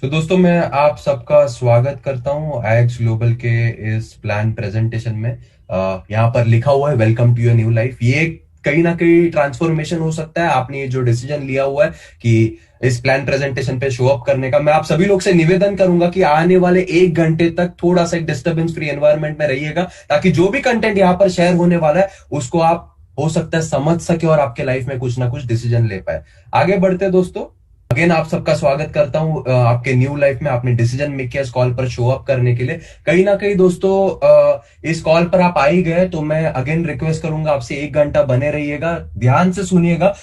तो दोस्तों मैं आप सबका स्वागत करता हूं आईएक्स ग्लोबल के इस प्लान प्रेजेंटेशन में। यहाँ पर लिखा हुआ है welcome to your new life. ये कहीं ना कहीं ट्रांसफॉर्मेशन हो सकता है। आपने ये जो डिसीजन लिया हुआ है कि इस प्लान प्रेजेंटेशन पे शो अप करने का, मैं आप सभी लोग से निवेदन करूंगा कि आने वाले 1 घंटे तक थोड़ा सा एक डिस्टर्बेंस फ्री एनवायरनमेंट में रहिएगा, ताकि जो भी कंटेंट यहाँ पर शेयर होने वाला है उसको आप हो सकता है समझ सके और आपके लाइफ में कुछ ना कुछ डिसीजन ले पाए। आगे बढ़ते दोस्तों, अगेन आप सबका स्वागत करता हूं आपके न्यू लाइफ में। आपने डिसीजन मेक किया इस कॉल पर शो अप करने के लिए। कहीं ना कहीं दोस्तों इस कॉल पर आप आ ही गए तो मैं अगेन रिक्वेस्ट करूंगा आपसे 1 घंटा बने रहिएगा, ध्यान से सुनिएगा।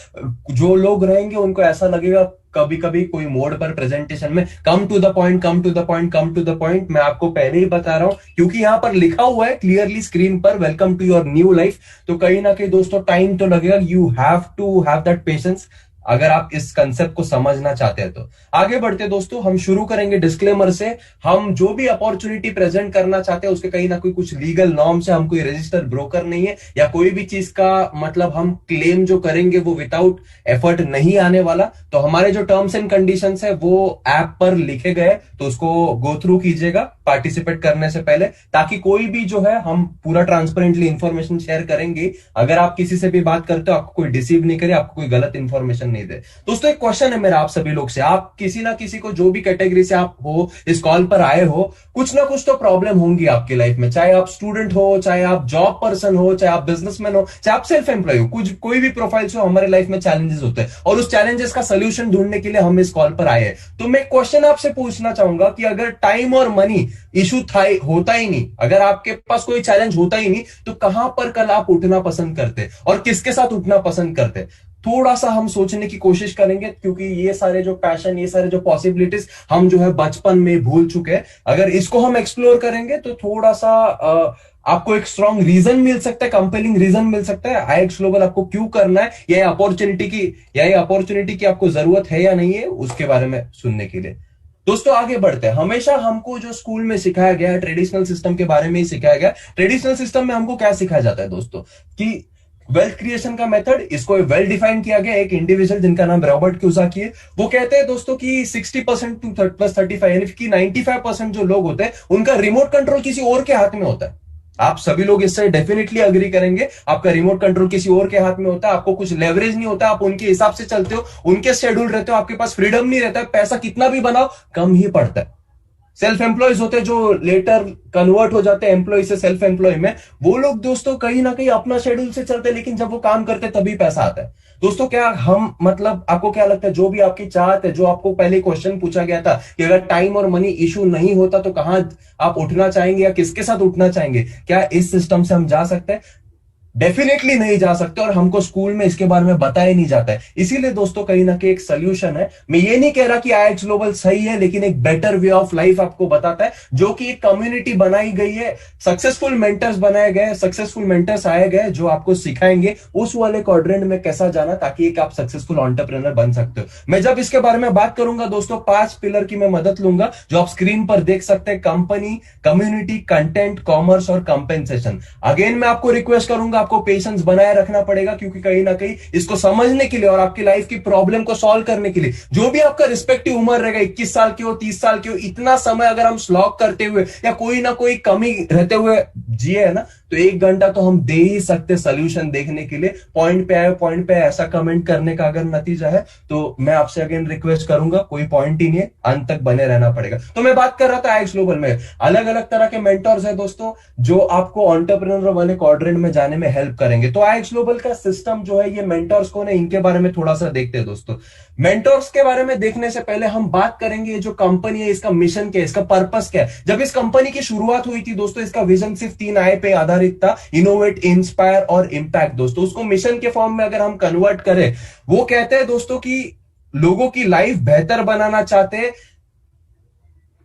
जो लोग रहेंगे उनको ऐसा लगेगा कभी कभी कोई मोड पर प्रेजेंटेशन में come to the point, come to the point, come to the point. मैं आपको पहले ही बता रहा हूं क्योंकि यहां पर लिखा हुआ है क्लियरली स्क्रीन पर welcome to your new life. तो कहीं ना कहीं दोस्तों टाइम तो लगेगा। You have to have that patience अगर आप इस कंसेप्ट को समझना चाहते हैं तो। आगे बढ़ते दोस्तों, हम शुरू करेंगे डिस्क्लेमर से। हम जो भी अपॉर्चुनिटी प्रेजेंट करना चाहते हैं उसके कहीं ना कोई कुछ लीगल नॉर्म्स है। हम कोई रजिस्टर्ड ब्रोकर नहीं है या कोई भी चीज का मतलब हम क्लेम जो करेंगे वो विदाउट एफर्ट नहीं आने वाला। तो हमारे जो टर्म्स एंड कंडीशंस है वो ऐप पर लिखे गए, तो उसको गो थ्रू कीजिएगा पार्टिसिपेट करने से पहले, ताकि कोई भी जो है हम पूरा ट्रांसपेरेंटली इंफॉर्मेशन शेयर करेंगे। अगर आप किसी से भी बात करते हो आपको कोई डिसीव नहीं करे, आपको कोई गलत इंफॉर्मेशन नहीं दे। दोस्तों एक क्वेश्चन है मेरा आप सभी लोग से, आप किसी ना किसी को, जो भी कैटेगरी से आप हो, इस कॉल पर आए हो, कुछ ना कुछ तो प्रॉब्लम होंगी आपकी लाइफ में। चाहे आप स्टूडेंट हो, चाहे आप जॉब पर्सन हो, चाहे आप बिजनेसमैन हो, चाहे आप सेल्फ एम्प्लॉय हो, कुछ कोई भी प्रोफाइल हो, हमारे लाइफ में चैलेंजेस होते हैं और उस चैलेंजेस का सोल्यूशन ढूंढने के लिए हम इस कॉल पर आए हैं। तो मैं क्वेश्चन आपसे पूछना चाहूंगा कि अगर टाइम और मनी इशू होता ही नहीं, अगर आपके पास कोई चैलेंज होता ही नहीं, तो कहां पर कल आप उठना पसंद करते और किसके साथ उठना पसंद करते? थोड़ा सा हम सोचने की कोशिश करेंगे, क्योंकि ये सारे जो पैशन, ये सारे जो पॉसिबिलिटीज हम जो है बचपन में भूल चुके हैं। अगर इसको हम एक्सप्लोर करेंगे तो थोड़ा सा आपको एक स्ट्रॉन्ग रीजन मिल सकता है, कंपेलिंग रीजन मिल सकता है आईएक्स ग्लोबल आपको क्यों करना है, या ये अपॉर्चुनिटी की आपको जरूरत है या नहीं है, उसके बारे में सुनने के लिए। दोस्तों आगे बढ़ते हैं। हमेशा हमको जो स्कूल में सिखाया गया है ट्रेडिशनल सिस्टम के बारे में ही सिखाया गया। ट्रेडिशनल सिस्टम में हमको क्या सिखाया जाता है दोस्तों, कि वेल्थ क्रिएशन का मेथड, इसको वेल डिफाइन किया गया। एक इंडिविजुअल जिनका नाम रॉबर्ट क्यूसाकी है, वो कहते हैं दोस्तों कि 60% टू प्लस 35, यानी कि 95% जो लोग होते हैं उनका रिमोट कंट्रोल किसी और के हाथ में होता है। आप सभी लोग इससे डेफिनेटली अग्री करेंगे। आपका रिमोट कंट्रोल किसी और के हाथ में होता है, आपको कुछ लेवरेज नहीं होता, आप उनके हिसाब से चलते हो, उनके शेड्यूल रहते हो, आपके पास फ्रीडम नहीं रहता है, पैसा कितना भी बनाओ कम ही पड़ता है। सेल्फ एम्प्लॉयज होते हैं जो लेटर कन्वर्ट हो जाते हैं एम्प्लॉय से सेल्फ एम्प्लॉय में, वो लोग दोस्तों कहीं ना कहीं अपना शेड्यूल से चलते हैं, लेकिन जब वो काम करते हैं तभी पैसा आता है। दोस्तों क्या हम मतलब आपको क्या लगता है, जो भी आपकी चाहत है, जो आपको पहले क्वेश्चन पूछा गया था कि अगर टाइम और मनी इशू नहीं होता तो कहां आप उठना चाहेंगे या किसके साथ उठना चाहेंगे, क्या इस सिस्टम से हम जा सकते हैं? डेफिनेटली नहीं जा सकते, और हमको स्कूल में इसके बारे में बताया नहीं जाता है। इसीलिए दोस्तों कहीं ना कहीं एक सोल्यूशन है। मैं ये नहीं कह रहा कि आईएक्स ग्लोबल सही है, लेकिन एक बेटर वे ऑफ लाइफ आपको बताता है, जो कि एक कम्युनिटी बनाई गई है, सक्सेसफुल मेंटर्स बनाए गए, सक्सेसफुल मेंटर्स आए गए जो आपको सिखाएंगे उस वाले क्वाड्रेंट में कैसा जाना, ताकि एक आप सक्सेसफुल एंटरप्रेन्योर बन सकते हो। मैं जब इसके बारे में बात करूंगा दोस्तों, 5 पिलर की मैं मदद लूंगा जो आप स्क्रीन पर देख सकते हैं: कंपनी, कम्युनिटी, कंटेंट, कॉमर्स और कंपेंसेशन। अगेन मैं आपको रिक्वेस्ट करूंगा, आपको पेशेंस बनाए रखना पड़ेगा, क्योंकि कहीं ना कहीं इसको समझने के लिए और आपकी लाइफ की प्रॉब्लम को सॉल्व करने के लिए, जो भी आपका रिस्पेक्टिव उम्र रहेगा, 21 साल की हो, 30 साल की हो, इतना समय अगर हम स्लॉग करते हुए या कोई ना कोई कमी रहते हुए जिए है ना, तो 1 घंटा तो हम दे ही सकते सोल्यूशन देखने के लिए। पॉइंट पे आए, पॉइंट पे ऐसा कमेंट करने का अगर नतीजा है तो मैं आपसे अगेन रिक्वेस्ट करूंगा, कोई पॉइंट ही नहीं है, अंत तक बने रहना पड़ेगा। तो मैं बात कर रहा था आईएक्स ग्लोबल में अलग अलग तरह के मेंटर्स है दोस्तों, जो आपको एंटरप्रेन्योर वाले क्वाड्रेंट में जाने में हेल्प करेंगे। तो आईएक्स ग्लोबल का सिस्टम जो है, ये मेंटर्स कौन है, इनके बारे में थोड़ा सा देखते हैं दोस्तों। मेंटर्स के बारे में देखने से पहले हम बात करेंगे ये जो कंपनी है, इसका मिशन क्या है, इसका पर्पस क्या है। जब इस कंपनी की शुरुआत हुई थी दोस्तों, इसका विजन सिर्फ 3 आय पे आधारित था: इनोवेट, इंस्पायर और इंपैक्ट। दोस्तों उसको मिशन के फॉर्म में अगर हम कन्वर्ट करें, वो कहते हैं दोस्तों कि लोगों की लाइफ बेहतर बनाना चाहते हैं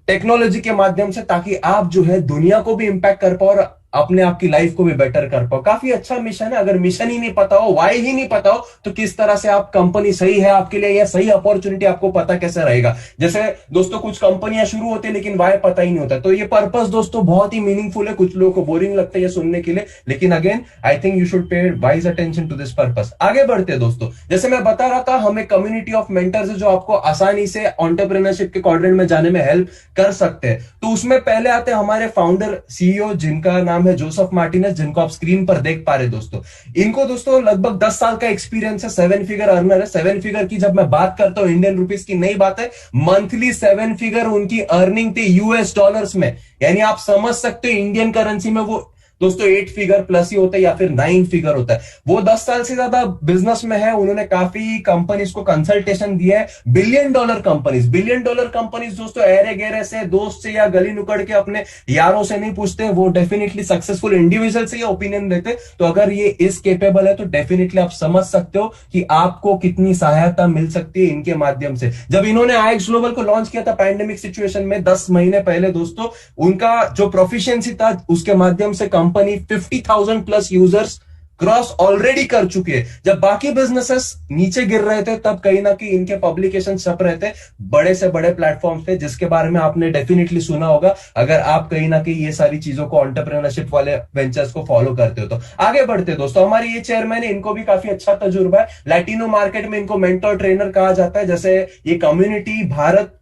टेक्नोलॉजी के माध्यम से, ताकि आप जो है दुनिया को भी इंपैक्ट कर पाओ और अपने आप की लाइफ को भी बेटर कर पाओ। काफी अच्छा मिशन है। अगर मिशन ही नहीं पता हो, वाई ही नहीं पता हो, तो किस तरह से आप कंपनी सही है आपके लिए या सही अपॉर्चुनिटी आपको पता कैसे रहेगा। जैसे दोस्तों कुछ कंपनियां शुरू होती है लेकिन वाई पता ही नहीं होता, तो ये पर्पस दोस्तों बहुत ही मीनिंगफुल है। कुछ लोगों को बोरिंग लगता है ये सुनने के लिए, लेकिन again I think you should pay wise attention to this purpose. आगे बढ़ते हैं दोस्तों, जैसे मैं बता रहा था, हमें कम्युनिटी ऑफ मेंटर्स है जो आपको आसानी से एंटरप्रेन्योरशिप के क्वाड्रेंट में जाने में हेल्प कर सकते हैं। तो उसमें पहले आते हैं हमारे फाउंडर सीईओ जिनका नाम है जोसेफ मार्टिनेज, जिनको आप स्क्रीन पर देख पा रहे दोस्तों। इनको दोस्तों लगभग 10 साल का एक्सपीरियंस है, 7 फिगर अर्नर है। 7 फिगर की जब मैं बात करता हूं इंडियन रुपीस की नहीं बात है, मंथली 7 फिगर उनकी अर्निंग थी यूएस डॉलर्स में। यानी आप समझ सकते हो इंडियन करेंसी में वो दोस्तों 8 फिगर प्लस ही होता है या फिर 9 फिगर होता है। वो 10 साल से ज्यादा बिजनेस में है। उन्होंने काफी कंपनीज को कंसल्टेशन दिया है। बिलियन डॉलर कंपनीज दोस्तों अरे गहरे से, दोस्त से या गली नुकड़ के अपने यारों से नहीं पूछते, वो डेफिनेटली सक्सेसफुल इंडिविजुअल से ये ओपिनियन देते। तो अगर ये इस केपेबल है तो डेफिनेटली आप समझ सकते हो कि आपको कितनी सहायता मिल सकती है इनके माध्यम से। जब इन्होंने आईएक्स ग्लोबल को लॉन्च किया था पैंडेमिक सिचुएशन में 10 महीने पहले दोस्तों, उनका जो प्रोफिशिएंसी था उसके माध्यम से company 50,000 plus users cross already कर चुकी है। जब बाकी बिजनेसेस नीचे गिर रहे थे तब कहीं ना कहीं इनके पब्लिकेशन छप रहे थे बड़े से बड़े प्लेटफॉर्म्स पे, जिसके बारे में आपने डेफिनेटली सुना होगा अगर आप कहीं ना कहीं ये सारी चीजों को एंटरप्रेन्योरशिप वाले वेंचर्स को फॉलो करते हो तो। आगे बढ़ते दोस्तों, हमारे ये चेयरमैन है, इनको भी काफी अच्छा तजुर्बा है। लैटिनो मार्केट में इनको मेंटर ट्रेनर कहा जाता है। जैसे ये कम्युनिटी भारत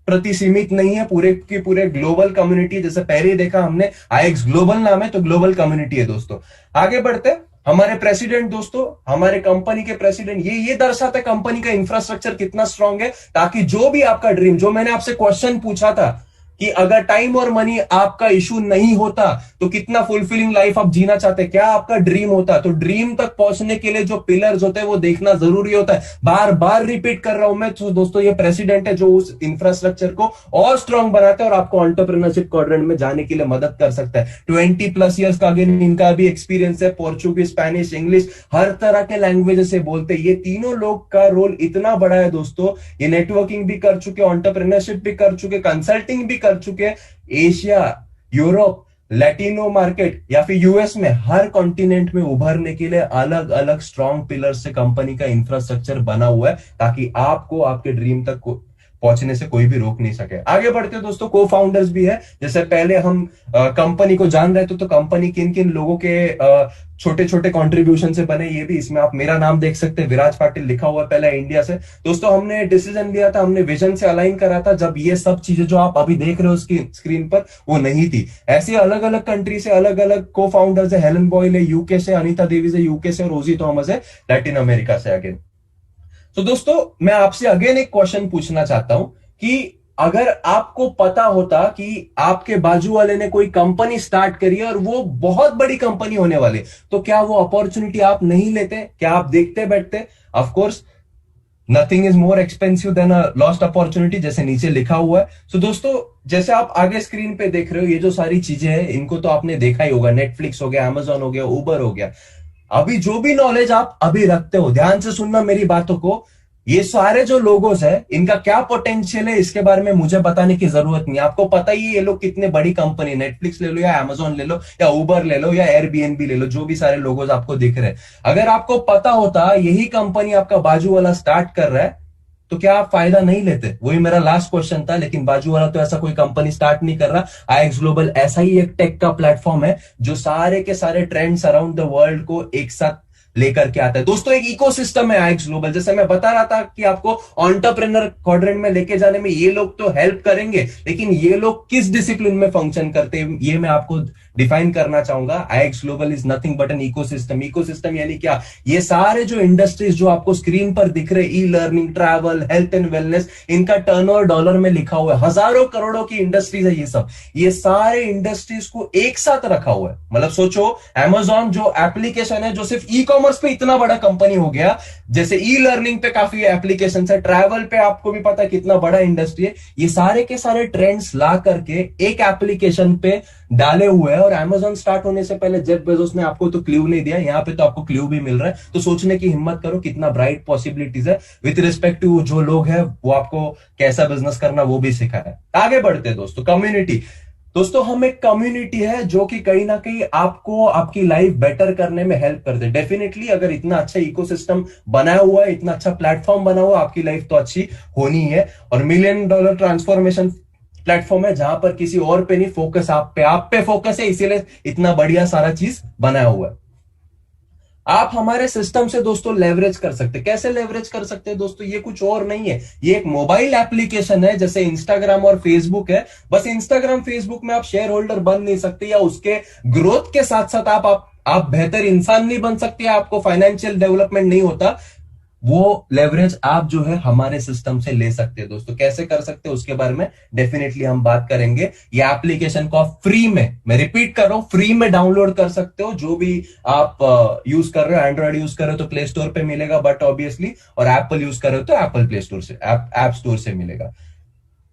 प्रति सीमित नहीं है, पूरे की पूरे ग्लोबल कम्युनिटी। जैसे पहले ही देखा हमने आईएक्स ग्लोबल नाम है तो ग्लोबल कम्युनिटी है दोस्तों। आगे बढ़ते, हमारे प्रेसिडेंट दोस्तों, हमारे कंपनी के प्रेसिडेंट, ये दर्शाता है कंपनी का इंफ्रास्ट्रक्चर कितना स्ट्रांग है, ताकि जो भी आपका ड्रीम, जो मैंने आपसे क्वेश्चन पूछा था कि अगर टाइम और मनी आपका इशू नहीं होता तो कितना फुलफिलिंग लाइफ आप जीना चाहते, क्या आपका ड्रीम होता, तो ड्रीम तक पहुंचने के लिए जो पिलर्स होते हैं वो देखना जरूरी होता है। बार बार रिपीट कर रहा हूं मैं, तो दोस्तों ये प्रेसिडेंट है जो उस इंफ्रास्ट्रक्चर को और स्ट्रांग बनाता है और आपको एंटरप्रेन्योरशिप क्वाड्रेंट में जाने के लिए मदद कर सकता है। 20+ ईयर्स का अगेन इनका भी एक्सपीरियंस है। पोर्चुगीज, स्पेनिश, इंग्लिश, हर तरह के लैंग्वेज से बोलते हैं। ये तीनों लोग का रोल इतना बड़ा है दोस्तों, ये नेटवर्किंग भी कर चुके, एंटरप्रेन्योरशिप भी कर चुके, कंसल्टिंग भी कर चुके। एशिया, यूरोप, लैटिनो मार्केट या फिर यूएस में हर कॉन्टिनेंट में उभरने के लिए अलग अलग स्ट्रॉन्ग पिलर से कंपनी का इंफ्रास्ट्रक्चर बना हुआ है, ताकि आपको आपके ड्रीम तक पहुंचने से कोई भी रोक नहीं सके। आगे बढ़ते दोस्तों, को फाउंडर्स भी है। जैसे पहले हम कंपनी को जान रहे थे तो कंपनी किन किन लोगों के छोटे छोटे कंट्रीब्यूशन से बने, ये भी इसमें आप मेरा नाम देख सकते हैं, विराज पाटिल लिखा हुआ है पहले इंडिया से। दोस्तों हमने डिसीजन लिया था, हमने विजन से अलाइन करा था जब ये सब चीजें जो आप अभी देख रहे हो उसकी स्क्रीन पर वो नहीं थी। ऐसे अलग अलग कंट्री से अलग अलग को फाउंडर्स है। हेलन बॉयल है यूके से, अनीता देवी से यूके से, और रोजी थॉमस है लैटिन अमेरिका से। अगेन तो दोस्तों मैं आपसे अगेन एक क्वेश्चन पूछना चाहता हूं कि अगर आपको पता होता कि आपके बाजू वाले ने कोई कंपनी स्टार्ट करी है और वो बहुत बड़ी कंपनी होने वाली, तो क्या वो अपॉर्चुनिटी आप नहीं लेते? क्या आप देखते बैठते? Of course nothing is more expensive than a lost opportunity, जैसे नीचे लिखा हुआ है। तो दोस्तों जैसे आप आगे स्क्रीन पे देख रहे हो, ये जो सारी चीजें हैं इनको तो आपने देखा ही होगा। नेटफ्लिक्स हो गया, अमेजॉन हो गया, उबर हो गया। अभी जो भी नॉलेज आप अभी रखते हो, ध्यान से सुनना मेरी बातों को, ये सारे जो लोगोस है इनका क्या पोटेंशियल है इसके बारे में मुझे बताने की जरूरत नहीं। आपको पता ही है ये लोग कितने बड़ी कंपनी, नेटफ्लिक्स ले लो या अमेजॉन ले लो या उबर ले लो या एयरबीएनबी ले लो, जो भी सारे लोगोस आपको दिख रहे हैं, अगर आपको पता होता यही कंपनी आपका बाजू वाला स्टार्ट कर रहा है तो क्या आप फायदा नहीं लेते? वही मेरा लास्ट क्वेश्चन था। लेकिन बाजू वाला तो ऐसा कोई कंपनी स्टार्ट नहीं कर रहा। आईएक्स ग्लोबल ऐसा ही एक टेक का प्लेटफॉर्म है जो सारे के सारे ट्रेंड्स अराउंड द वर्ल्ड को एक साथ लेकर के आता है। दोस्तों एक इकोसिस्टम है आईएक्स ग्लोबल। जैसे मैं बता रहा था कि आपको एंटरप्रेन्योर क्वाड्रेंट में लेके जाने में ये लोग तो हेल्प करेंगे, लेकिन ये लोग किस डिसिप्लिन में फंक्शन करते हैं ये मैं आपको डिफाइन करना चाहूंगा। IX global is nothing but an ecosystem. Ecosystem यानी क्या? ये सारे जो इंडस्ट्रीज जो आपको स्क्रीन पर दिख रहे, e learning, travel, health and wellness, इनका टर्नओवर डॉलर में लिखा हुआ है। हजारों करोड़ों की इंडस्ट्रीज है ये सब। ये सारे इंडस्ट्रीज को एक साथ रखा हुआ है। मतलब सोचो, अमेजॉन जो एप्लीकेशन है जो सिर्फ ई कॉमर्स पे इतना बड़ा कंपनी हो गया, जैसे ई लर्निंग पे काफी एप्लीकेशन है, ट्रैवल पे आपको भी पता है कितना बड़ा इंडस्ट्री है। ये सारे के सारे ट्रेंड्स ला करके एक एप्लीकेशन पे डाले हुए हैं। और अमेजॉन स्टार्ट होने से पहले जेफ बेजोस ने आपको तो क्लू नहीं दिया, यहाँ पे तो आपको क्लू भी मिल रहा है। तो सोचने की हिम्मत करो कितना ब्राइट पॉसिबिलिटीज है। विथ रिस्पेक्ट टू जो लोग हैं वो आपको कैसा बिजनेस करना वो भी सिखा है। आगे बढ़ते हैं दोस्तों, कम्युनिटी। दोस्तों हम एक कम्युनिटी है जो कि कहीं ना कहीं आपको आपकी लाइफ बेटर करने में हेल्प करते हैं। डेफिनेटली अगर इतना अच्छा इकोसिस्टम बनाया हुआ है, इतना अच्छा प्लेटफॉर्म बना हुआ है, आपकी लाइफ तो अच्छी होनी है। और मिलियन डॉलर ट्रांसफॉर्मेशन प्लेटफॉर्म है जहां पर किसी और पे नहीं, फोकस आप पे फोकस है, इसीलिए इतना बढ़िया सारा चीज बनाया हुआ है। आप हमारे सिस्टम से दोस्तों लेवरेज कर सकते हैं। कैसे लेवरेज कर सकते हैं दोस्तों? ये कुछ और नहीं है, ये एक मोबाइल एप्लीकेशन है जैसे इंस्टाग्राम और फेसबुक है। बस इंस्टाग्राम फेसबुक में आप शेयर होल्डर बन नहीं सकते, या उसके ग्रोथ के साथ साथ आप बेहतर इंसान नहीं बन सकते, आपको फाइनेंशियल डेवलपमेंट नहीं होता। वो लेवरेज आप जो है हमारे सिस्टम से ले सकते हैं दोस्तों। कैसे कर सकते हैं उसके बारे में डेफिनेटली हम बात करेंगे। ये एप्लीकेशन को आप फ्री में, मैं रिपीट कर रहा हूं, फ्री में डाउनलोड कर सकते हो। जो भी आप यूज कर रहे हो, एंड्रॉइड यूज कर रहे हो तो प्ले स्टोर पे मिलेगा, बट ऑब्वियसली, और एप्पल यूज कर रहे हो तो एप्पल प्ले स्टोर से, ऐप स्टोर से मिलेगा।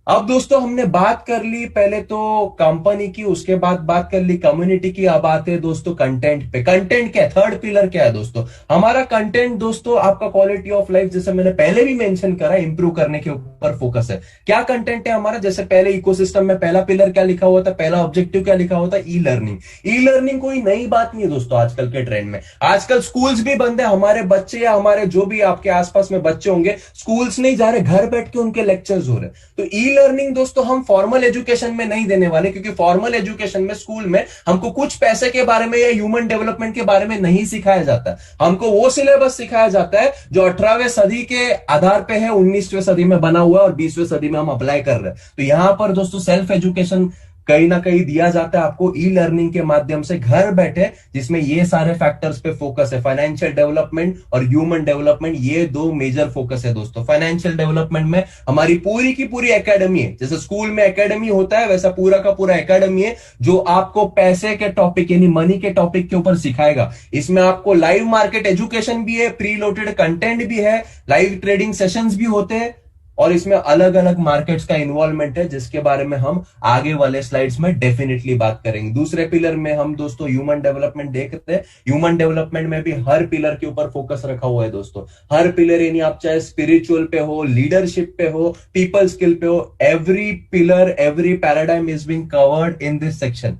अब दोस्तों हमने बात कर ली पहले तो कंपनी की, उसके बाद बात कर ली कम्युनिटी की। अब आते हैं दोस्तों कंटेंट पे। कंटेंट क्या है? थर्ड पिलर क्या है दोस्तों? हमारा कंटेंट दोस्तों आपका क्वालिटी ऑफ लाइफ, जैसे मैंने पहले भी मेंशन करा, इंप्रूव करने के ऊपर फोकस है। क्या कंटेंट है हमारा? जैसे पहले इकोसिस्टम में पहला पिलर क्या लिखा हुआ था, पहला ऑब्जेक्टिव क्या लिखा हुआ था? E learning. ई लर्निंग कोई नई बात नहीं है दोस्तों आजकल के ट्रेंड में। आजकल स्कूल्स भी बंद है। हमारे बच्चे या हमारे जो भी आपके आसपास में बच्चे होंगे, स्कूल्स नहीं जा रहे, घर बैठ के उनके लेक्चर्स हो रहे। तो ई लर्निंग दोस्तों हम फॉर्मल एजुकेशन में नहीं देने वाले, क्योंकि फॉर्मल एजुकेशन में, स्कूल में हमको कुछ पैसे के बारे में या ह्यूमन डेवलपमेंट के बारे में नहीं सिखाया जाता। हमको वो सिलेबस सिखाया जाता है जो 18वीं सदी के आधार पे है, 19वीं सदी में बना हुआ है, और 20वीं सदी में हम अप्लाई कर रहे हैं। तो यहां पर दोस्तों सेल्फ एजुकेशन कहीं ना कहीं दिया जाता है आपको ई लर्निंग के माध्यम से, घर बैठे, जिसमें ये सारे फैक्टर्स पे फोकस है। फाइनेंशियल डेवलपमेंट और ह्यूमन डेवलपमेंट, ये दो मेजर फोकस है दोस्तों। फाइनेंशियल डेवलपमेंट में हमारी पूरी की पूरी एकेडमी है। जैसे स्कूल में एकेडमी होता है, वैसा पूरा का पूरा एकेडमी है जो आपको पैसे के टॉपिक यानी मनी के टॉपिक के ऊपर सिखाएगा। इसमें आपको लाइव मार्केट एजुकेशन भी है, प्री लोडेड कंटेंट भी है, लाइव ट्रेडिंग सेशंस भी होते हैं, और इसमें अलग अलग मार्केट्स का इन्वॉल्वमेंट है, जिसके बारे में हम आगे वाले स्लाइड्स में डेफिनेटली बात करेंगे। दूसरे पिलर में हम दोस्तों ह्यूमन डेवलपमेंट देखते हैं। ह्यूमन डेवलपमेंट में भी हर पिलर के ऊपर फोकस रखा हुआ है दोस्तों। हर पिलर यानी आप चाहे स्पिरिचुअल पे हो, लीडरशिप पे हो, पीपल स्किल पे हो, every pillar, every paradigm is being covered in this section.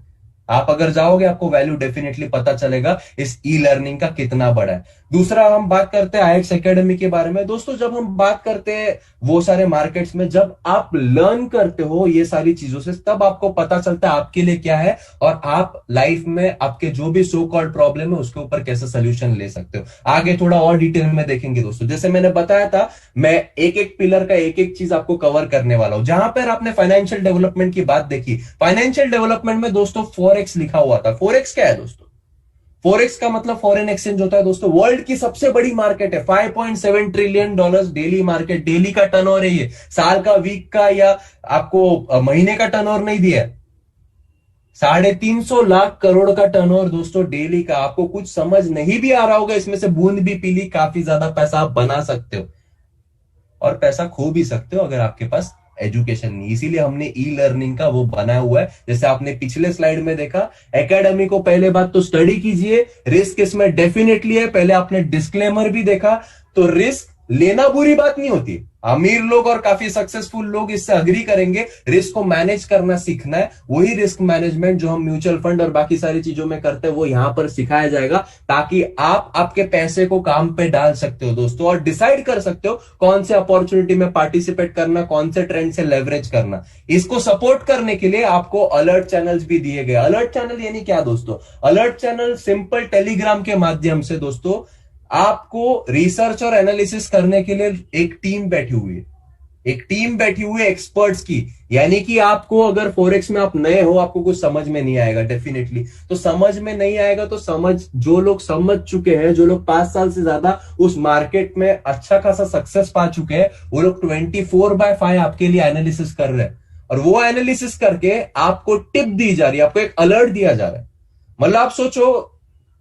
आप अगर जाओगे आपको वैल्यू डेफिनेटली पता चलेगा इस ई लर्निंग का कितना बड़ा है। दूसरा हम बात करते हैं आईएक्स एकेडमी के बारे में। दोस्तों जब हम बात करते हैं वो सारे मार्केट्स में, जब आप लर्न करते हो ये सारी चीजों से, तब आपको पता चलता है आपके लिए क्या है, और आप लाइफ में आपके जो भी सो कॉल्ड प्रॉब्लम है उसके ऊपर कैसे सोल्यूशन ले सकते हो। आगे थोड़ा और डिटेल में देखेंगे दोस्तों। जैसे मैंने बताया था, मैं एक एक पिलर का एक एक चीज आपको कवर करने वाला हूं। जहां पर आपने फाइनेंशियल डेवलपमेंट की बात देखी, फाइनेंशियल डेवलपमेंट में दोस्तों फॉरेक्स लिखा हुआ था। फॉरेक्स क्या है दोस्तों? फॉरेक्स का मतलब फॉरेन एक्सचेंज होता है दोस्तों। वर्ल्ड की सबसे बड़ी मार्केट है, 5.7 trillion dollars daily market, daily का टर्नओवर है ये, साल का, वीक का, या आपको महीने का टर्नओवर नहीं दिया है। 350 लाख करोड़ का टर्नओवर दोस्तों डेली का। आपको कुछ समझ नहीं भी आ रहा होगा इसमें से बूंद भी पीली, काफी ज्यादा पैसा आप बना सकते हो, और पैसा खो भी सकते हो अगर आपके पास एजुकेशन नहीं। इसीलिए हमने ई लर्निंग का वो बनाया हुआ है। जैसे आपने पिछले स्लाइड में देखा, एकेडमी को पहले बात तो स्टडी कीजिए, रिस्क इसमें डेफिनेटली है। पहले आपने डिस्क्लेमर भी देखा, तो रिस्क लेना बुरी बात नहीं होती। अमीर लोग और काफी सक्सेसफुल लोग इससे अग्री करेंगे। रिस्क को मैनेज करना सीखना है, वही रिस्क मैनेजमेंट जो हम म्यूचुअल फंड और बाकी सारी चीजों में करते हैं वो यहां पर सिखाया जाएगा, ताकि आप आपके पैसे को काम पे डाल सकते हो दोस्तों, और डिसाइड कर सकते हो कौन से अपॉर्चुनिटी में पार्टिसिपेट करना, कौन से ट्रेंड से लेवरेज करना। इसको सपोर्ट करने के लिए आपको अलर्ट चैनल्स भी दिए गए। अलर्ट चैनल यानी क्या दोस्तों? अलर्ट चैनल सिंपल टेलीग्राम के माध्यम से दोस्तों आपको रिसर्च और एनालिसिस करने के लिए एक टीम बैठी हुई है, एक टीम बैठी हुई है एक्सपर्ट्स की। यानी कि आपको अगर फॉरेक्स में आप नए हो, आपको कुछ समझ में नहीं आएगा डेफिनेटली, तो समझ में नहीं आएगा तो जो लोग समझ चुके हैं, जो लोग 5 साल से ज्यादा उस मार्केट में अच्छा खासा सक्सेस पा चुके हैं, वो लोग 24/5 आपके लिए एनालिसिस कर रहे हैं, और वो एनालिसिस करके आपको टिप दी जा रही है, आपको एक अलर्ट दिया जा रहा है। मतलब आप सोचो,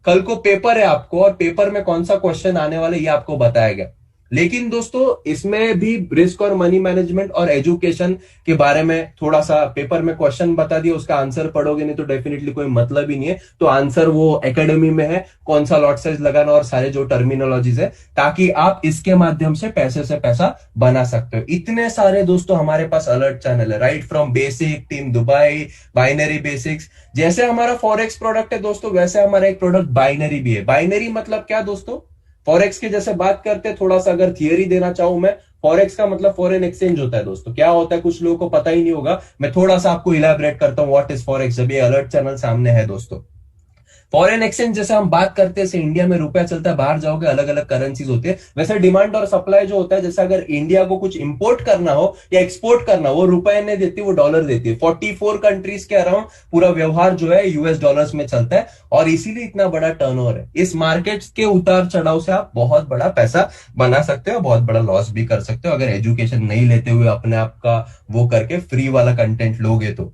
कल को पेपर है आपको, और पेपर में कौन सा क्वेश्चन आने वाला ये आपको बताया गया, लेकिन दोस्तों इसमें भी रिस्क और मनी मैनेजमेंट और एजुकेशन के बारे में थोड़ा सा पेपर में क्वेश्चन बता दिया, उसका आंसर पढ़ोगे नहीं तो डेफिनेटली कोई मतलब ही नहीं है। तो आंसर वो एकेडमी में है, कौन सा लॉट साइज लगाना और सारे जो टर्मिनोलॉजीज है, ताकि आप इसके माध्यम से पैसा बना सकते हो। इतने सारे दोस्तों हमारे पास अलर्ट चैनल है, right from basic, team Dubai, binary basics. जैसे हमारा फॉरेक्स प्रोडक्ट है दोस्तों, वैसे हमारा एक प्रोडक्ट बाइनरी भी है। बाइनरी मतलब क्या दोस्तों, फॉरेक्स की जैसे बात करते हैं, थोड़ा सा अगर थियरी देना चाहूं मैं, फॉरेक्स का मतलब फॉरेन एक्सचेंज होता है दोस्तों। क्या होता है कुछ लोगों को पता ही नहीं होगा, मैं थोड़ा सा आपको इलेबरेट करता हूं व्हाट इज फॉरेक्स, जब ये अलर्ट चैनल सामने है दोस्तों। फॉरेन एक्सचेंज जैसे हम बात करते हैं, इंडिया में रुपया चलता है, बाहर जाओगे अलग अलग करेंसीज होती है, वैसे डिमांड और सप्लाई जो होता है, जैसे अगर इंडिया को कुछ इंपोर्ट करना हो या एक्सपोर्ट करना हो, वो रुपए नहीं देती, वो डॉलर देती है। 44 कंट्रीज के अराउंड पूरा व्यवहार जो है यूएस डॉलर्स में चलता है, और इसीलिए इतना बड़ा टर्नओवर है। इस मार्केट के उतार चढ़ाव से आप बहुत बड़ा पैसा बना सकते हो, बहुत बड़ा लॉस भी कर सकते हो, अगर एजुकेशन नहीं लेते हुए अपने आप का वो करके फ्री वाला कंटेंट लोगे तो।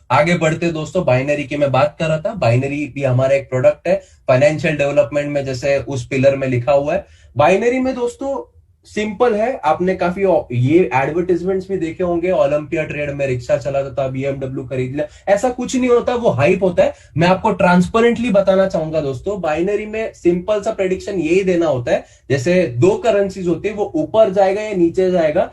आगे बढ़ते दोस्तों, बाइनरी की मैं बात कर रहा था, बाइनरी भी हमारा एक प्रोडक्ट है फाइनेंशियल डेवलपमेंट में, जैसे उस पिलर में लिखा हुआ है। बाइनरी में दोस्तों सिंपल है, आपने काफी ये एडवर्टाइजमेंट्स भी देखे होंगे, ओलंपिया ट्रेड में रिक्शा चला था, बीएमडब्ल्यू खरीद लिया, ऐसा कुछ नहीं होता, वो हाइप होता है। मैं आपको ट्रांसपेरेंटली बताना चाहूंगा दोस्तों, बाइनरी में सिंपल सा प्रेडिक्शन यही देना होता है, जैसे दो करेंसीज होती है, वो ऊपर जाएगा या नीचे जाएगा,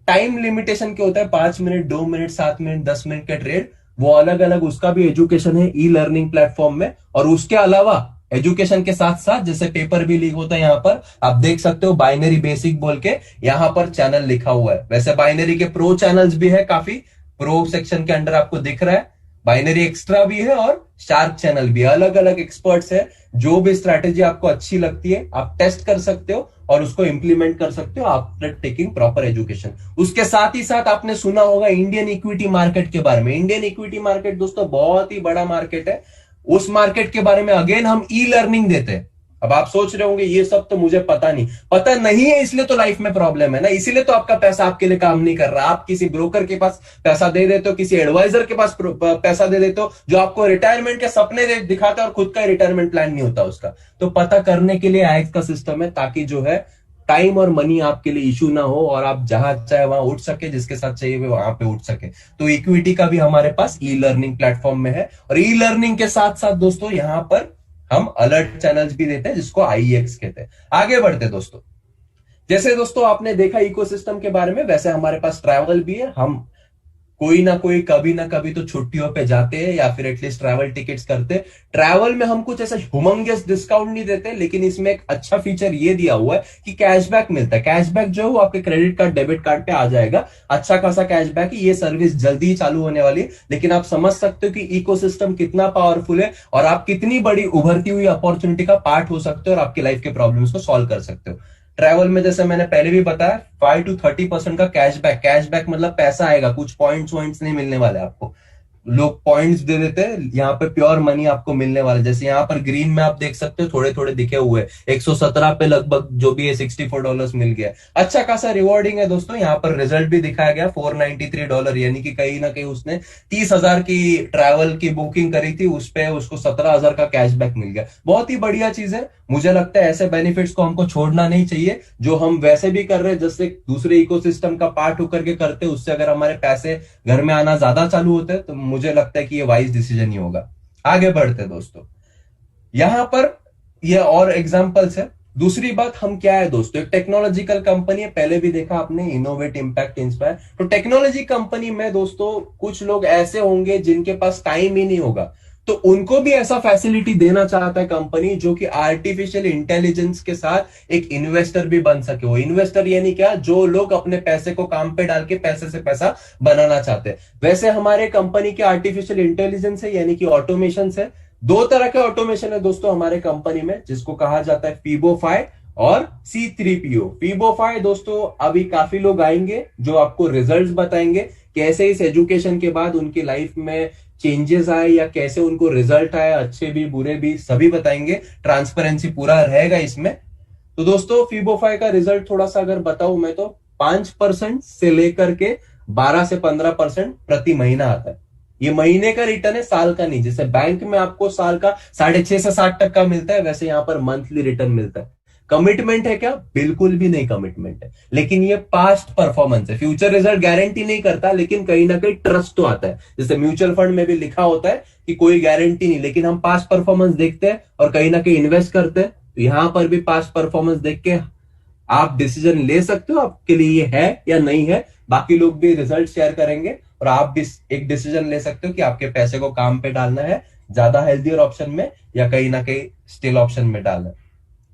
टाइम लिमिटेशन क्या होता है, 5 मिनट, 2 मिनट, 7 मिनट, 10 मिनट का ट्रेड, वो अलग अलग, उसका भी एजुकेशन है ई लर्निंग प्लेटफॉर्म में। और उसके अलावा एजुकेशन के साथ साथ जैसे पेपर भी लीक होता है, यहां पर आप देख सकते हो बाइनरी बेसिक बोल के यहां पर चैनल लिखा हुआ है। वैसे बाइनरी के प्रो चैनल्स भी है, काफी प्रो सेक्शन के अंडर आपको दिख रहा है, बाइनरी एक्स्ट्रा भी है और शार्क चैनल भी, अलग अलग एक्सपर्ट्स है। जो भी स्ट्रैटेजी आपको अच्छी लगती है आप टेस्ट कर सकते हो और उसको इंप्लीमेंट कर सकते हो आफ्टर टेकिंग प्रॉपर एजुकेशन। उसके साथ ही साथ आपने सुना होगा इंडियन इक्विटी मार्केट के बारे में। इंडियन इक्विटी मार्केट दोस्तों बहुत ही बड़ा मार्केट है, उस मार्केट के बारे में अगेन हम ई लर्निंग देते हैं। अब आप सोच रहे होंगे ये सब तो मुझे पता नहीं, पता नहीं है इसलिए तो लाइफ में प्रॉब्लम है ना, इसीलिए तो आपका पैसा आपके लिए काम नहीं कर रहा। आप किसी ब्रोकर के पास पैसा दे देते हो, किसी एडवाइजर के पास पैसा दे देते हो, जो आपको रिटायरमेंट के सपने दिखाता है और खुद का रिटायरमेंट प्लान नहीं होता उसका। तो पता करने के लिए आईएक्स का सिस्टम है, ताकि जो है टाइम और मनी आपके लिए इशू ना हो और आप जहां चाहे वहां उठ सके, जिसके साथ चाहिए वो वहां पे उठ सके। तो इक्विटी का भी हमारे पास ई लर्निंग प्लेटफॉर्म में है, और ई लर्निंग के साथ साथ दोस्तों यहां पर हम अलर्ट चैनल्स भी देते हैं, जिसको आईएक्स कहते हैं। आगे बढ़ते दोस्तों, जैसे दोस्तों आपने देखा इकोसिस्टम के बारे में, वैसे हमारे पास ट्रैवल भी है। हम कोई ना कोई कभी ना कभी तो छुट्टियों पे जाते हैं या फिर एटलीस्ट ट्रैवल टिकट्स करते हैं। ट्रैवल में हम कुछ ऐसा ह्यूमंगस डिस्काउंट नहीं देते, लेकिन इसमें एक अच्छा फीचर ये दिया हुआ है कि कैशबैक मिलता है। कैशबैक जो है वो आपके क्रेडिट कार्ड, डेबिट कार्ड पे आ जाएगा, अच्छा खासा कैशबैक है। ये सर्विस जल्दी ही चालू होने वाली है, लेकिन आप समझ सकते हो कि इकोसिस्टम कितना पावरफुल है और आप कितनी बड़ी उभरती हुई अपॉर्चुनिटी का पार्ट हो सकते हो और आपकी लाइफ के प्रॉब्लम्स को सॉल्व कर सकते हो। ट्रैवल में जैसे मैंने पहले भी बताया 5 to 30% का कैशबैक। कैशबैक मतलब पैसा आएगा, कुछ पॉइंट्स वॉइंट्स नहीं मिलने वाले आपको, लोग पॉइंट्स दे देते हैं, यहाँ पे प्योर मनी आपको मिलने वाला है। जैसे यहाँ पर ग्रीन में आप देख सकते हो थोड़े थोड़े दिखे हुए, 117 पे लगभग जो भी है $64 मिल गया। अच्छा खासा रिवॉर्डिंग है दोस्तों। यहाँ पर रिजल्ट भी दिखाया गया $493, यानी कि कहीं ना कहीं उसने 30,000 की ट्रैवल की बुकिंग करी थी, उस पे उसको 17,000 का कैशबैक मिल गया। बहुत ही बढ़िया चीज है। मुझे लगता है ऐसे बेनिफिट्स को हमको छोड़ना नहीं चाहिए, जो हम वैसे भी कर रहे हैं, जैसे दूसरे इकोसिस्टम का पार्ट होकर के करते, उससे अगर हमारे पैसे घर में आना ज्यादा चालू होते हैं तो मुझे लगता है कि ये वाइज डिसीजन ही होगा। आगे बढ़ते दोस्तों, यहां पर ये और एग्जांपल्स है। दूसरी बात हम क्या है दोस्तों, एक टेक्नोलॉजिकल कंपनी है, पहले भी देखा आपने, इनोवेट, इंपैक्ट, इंस्पायर। तो टेक्नोलॉजी कंपनी में दोस्तों कुछ लोग ऐसे होंगे जिनके पास टाइम ही नहीं होगा, तो उनको भी ऐसा फैसिलिटी देना चाहता है कंपनी, जो कि आर्टिफिशियल इंटेलिजेंस के साथ एक इन्वेस्टर भी बन सके। वो इन्वेस्टर यानी क्या, जो लोग अपने पैसे को काम पे डाल के पैसे से पैसा बनाना चाहते हैं। वैसे हमारे कंपनी के आर्टिफिशियल इंटेलिजेंस है, यानी कि ऑटोमेशन है। दो तरह के ऑटोमेशन है दोस्तों हमारे कंपनी में, जिसको कहा जाता है फीबोफाई और C3PO। फीबोफाई दोस्तों अभी काफी लोग आएंगे जो आपको रिजल्ट्स बताएंगे, कैसे इस एजुकेशन के बाद उनकी लाइफ में चेंजेस आए या कैसे उनको रिजल्ट आए, अच्छे भी बुरे भी, सभी बताएंगे। ट्रांसपेरेंसी पूरा रहेगा इसमें। तो दोस्तों फीबोफाई का रिजल्ट थोड़ा सा अगर बताऊं मैं, तो 5% से लेकर के 12 से 15% प्रति महीना आता है। ये महीने का रिटर्न है, साल का नहीं। जैसे बैंक में आपको साल का 6.5 से 7% मिलता है, वैसे यहां पर मंथली रिटर्न मिलता है। कमिटमेंट है क्या? बिल्कुल भी नहीं कमिटमेंट है, लेकिन ये पास्ट परफॉर्मेंस है। फ्यूचर रिजल्ट गारंटी नहीं करता, लेकिन कहीं ना कहीं ट्रस्ट तो आता है। जैसे म्यूचुअल फंड में भी लिखा होता है कि कोई गारंटी नहीं, लेकिन हम पास्ट परफॉर्मेंस देखते हैं और कहीं ना कहीं इन्वेस्ट करते हैं। तो यहां पर भी पास्ट परफॉर्मेंस देख के आप डिसीजन ले सकते हो आपके लिए ये है या नहीं है। बाकी लोग भी रिजल्ट शेयर करेंगे और आप भी एक डिसीजन ले सकते हो कि आपके पैसे को काम पे डालना है, ज्यादा हेल्थियर ऑप्शन में, या कहीं ना कहीं स्टिल ऑप्शन में डालना है।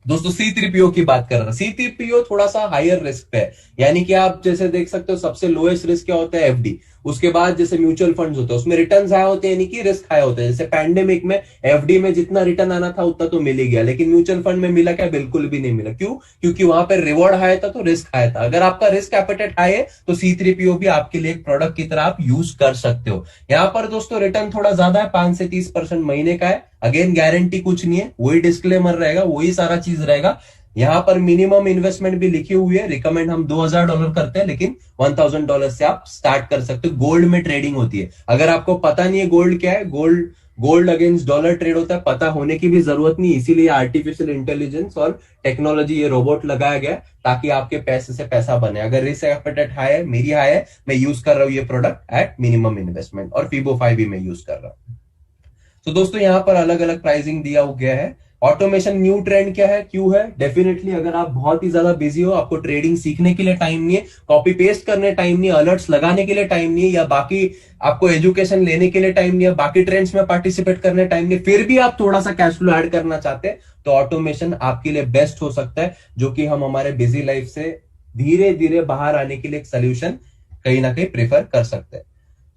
दोस्तों C3PO की बात कर रहा था। C3PO थोड़ा सा हायर रिस्क पे है, यानी कि आप जैसे देख सकते हो सबसे लोएस्ट रिस्क क्या होता है? एफडी। उसके बाद जैसे म्यूचुअल फंड्स होते हैं उसमें रिटर्न्स हाई होते हैं, यानी कि रिस्क हाई होता है। जैसे पैंडेमिक में एफडी में जितना रिटर्न आना था उतना तो मिल ही गया, लेकिन म्यूचुअल फंड में मिला क्या? बिल्कुल भी नहीं मिला। क्यों? क्योंकि वहां पर रिवॉर्ड हाई था तो रिस्क हाई था। अगर आपका रिस्क एपेटाइट हाई है तो C3PO भी आपके लिए एक प्रोडक्ट की तरह आप यूज कर सकते हो। यहाँ पर दोस्तों रिटर्न थोड़ा ज्यादा है, 5 से 30% महीने का है। अगेन गारंटी कुछ नहीं है, वही डिस्क्लेमर रहेगा, वही सारा चीज रहेगा। यहां पर मिनिमम इन्वेस्टमेंट भी लिखी हुई है। रिकमेंड हम $2000 करते हैं, लेकिन $1000 से आप स्टार्ट कर सकते हो। गोल्ड में ट्रेडिंग होती है। अगर आपको पता नहीं है गोल्ड क्या है, gold gold against dollar trade होता है, पता होने की भी जरूरत नहीं। इसीलिए आर्टिफिशियल इंटेलिजेंस और टेक्नोलॉजी, ये रोबोट लगाया गया ताकि आपके पैसे से पैसा बने। अगर रिस्क एपेटाइट हाई है, मेरी हाई है, मैं यूज कर रहा हूं ये प्रोडक्ट एट मिनिमम इन्वेस्टमेंट, और फीबो 5 भी मैं यूज कर रहा हूं। तो दोस्तों यहाँ पर अलग अलग प्राइसिंग दिया गया है। ऑटोमेशन न्यू ट्रेंड क्या है, क्यों है? डेफिनेटली अगर आप बहुत ही ज्यादा बिजी हो, आपको ट्रेडिंग सीखने के लिए टाइम नहीं है, कॉपी पेस्ट करने टाइम नहीं है, अलर्ट्स लगाने के लिए टाइम नहीं है, या बाकी आपको एजुकेशन लेने के लिए टाइम नहीं है, बाकी ट्रेंड्स में पार्टिसिपेट करने टाइम नहीं है, फिर भी आप थोड़ा सा कैश फ्लो ऐड करना चाहते हैं, तो ऑटोमेशन आपके लिए बेस्ट हो सकता है, जो कि हम हमारे बिजी लाइफ से धीरे धीरे बाहर आने के लिए एक सोल्यूशन कहीं ना कहीं प्रेफर कर सकते हैं।